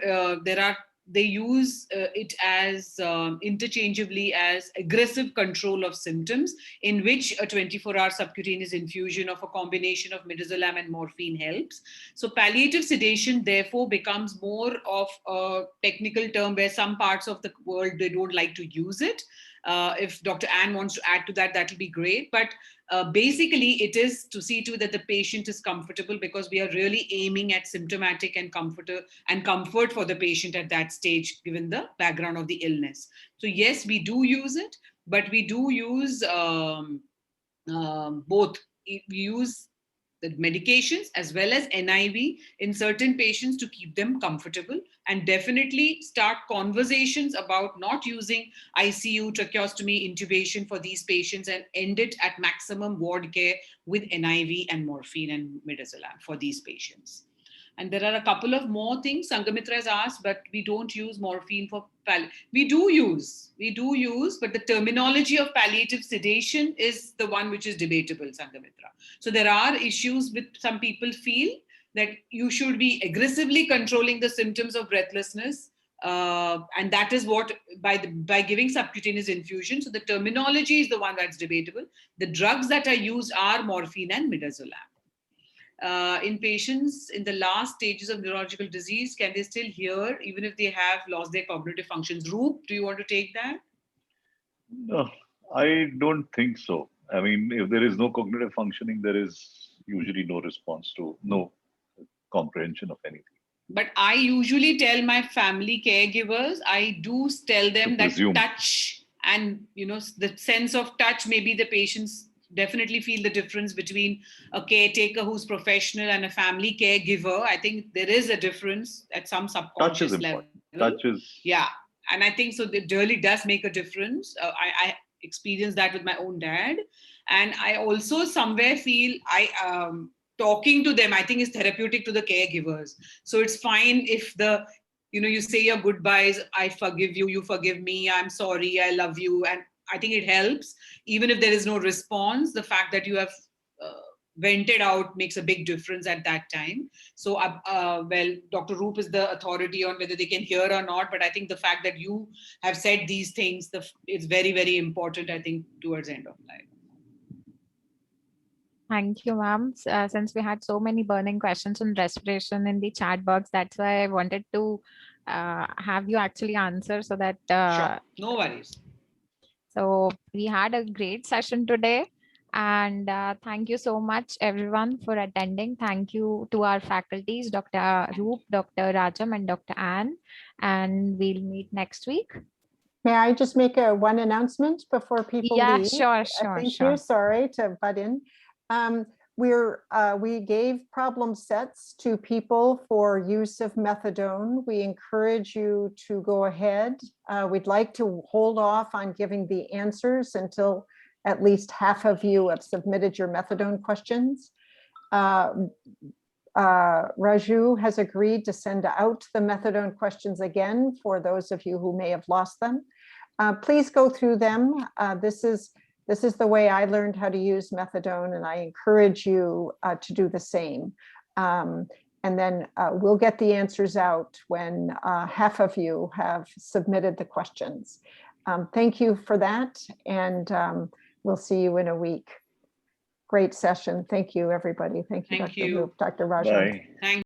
they use it as interchangeably as aggressive control of symptoms, in which a 24-hour subcutaneous infusion of a combination of midazolam and morphine helps. So palliative sedation therefore becomes more of a technical term where some parts of the world, they don't like to use it. If Dr. Anne wants to add to that, that'll be great. But basically, it is to see to that the patient is comfortable, because we are really aiming at symptomatic and comfort for the patient at that stage, given the background of the illness. So yes, we do use it, but we do use both. We use the medications as well as NIV in certain patients to keep them comfortable, and definitely start conversations about not using ICU, tracheostomy, intubation for these patients, and end it at maximum ward care with NIV and morphine and midazolam for these patients. And there are a couple of more things Sangamitra has asked, but we don't use morphine for we do use, but the terminology of palliative sedation is the one which is debatable, Sangamitra. So there are issues with some people feel that you should be aggressively controlling the symptoms of breathlessness. And that is what, by giving subcutaneous infusion. So the terminology is the one that's debatable. The drugs that are used are morphine and midazolam. In patients in the last stages of neurological disease, can they still hear even if they have lost their cognitive functions? Roop, do you want to take that? No, I don't think so. I mean, if there is no cognitive functioning, there is usually no response to, no comprehension of anything. But I usually tell my family caregivers, I do tell them that touch and, the sense of touch, maybe the patients definitely feel the difference between a caretaker who's professional and a family caregiver. I think there is a difference at some subconscious level. Touch is. Yeah. And I think so it really does make a difference. I experienced that with my own dad. And I also somewhere feel talking to them, I think, is therapeutic to the caregivers. So it's fine if you say your goodbyes, I forgive you, you forgive me, I'm sorry, I love you. And I think it helps. Even if there is no response, the fact that you have vented out makes a big difference at that time. So, Dr. Roop is the authority on whether they can hear or not. But I think the fact that you have said these things, it's very, very important, I think, towards the end of life. Thank you, ma'am. Since we had so many burning questions on respiration in the chat box, that's why I wanted to have you actually answer so that. Sure. No worries. So we had a great session today. And thank you so much, everyone, for attending. Thank you to our faculties, Dr. Roop, Dr. Rajam, and Dr. Ann. And we'll meet next week. May I just make one announcement before people leave? Sure. Thank you. Sorry to butt in. We gave problem sets to people for use of methadone. We encourage you to go ahead. We'd like to hold off on giving the answers until at least half of you have submitted your methadone questions. Raju has agreed to send out the methadone questions again for those of you who may have lost them. Please go through them. This is the way I learned how to use methadone, and I encourage you to do the same. And then we'll get the answers out when half of you have submitted the questions. Thank you for that, and we'll see you in a week. Great session. Thank you, everybody. Thank you, Dr. Rajam. Bye. Thank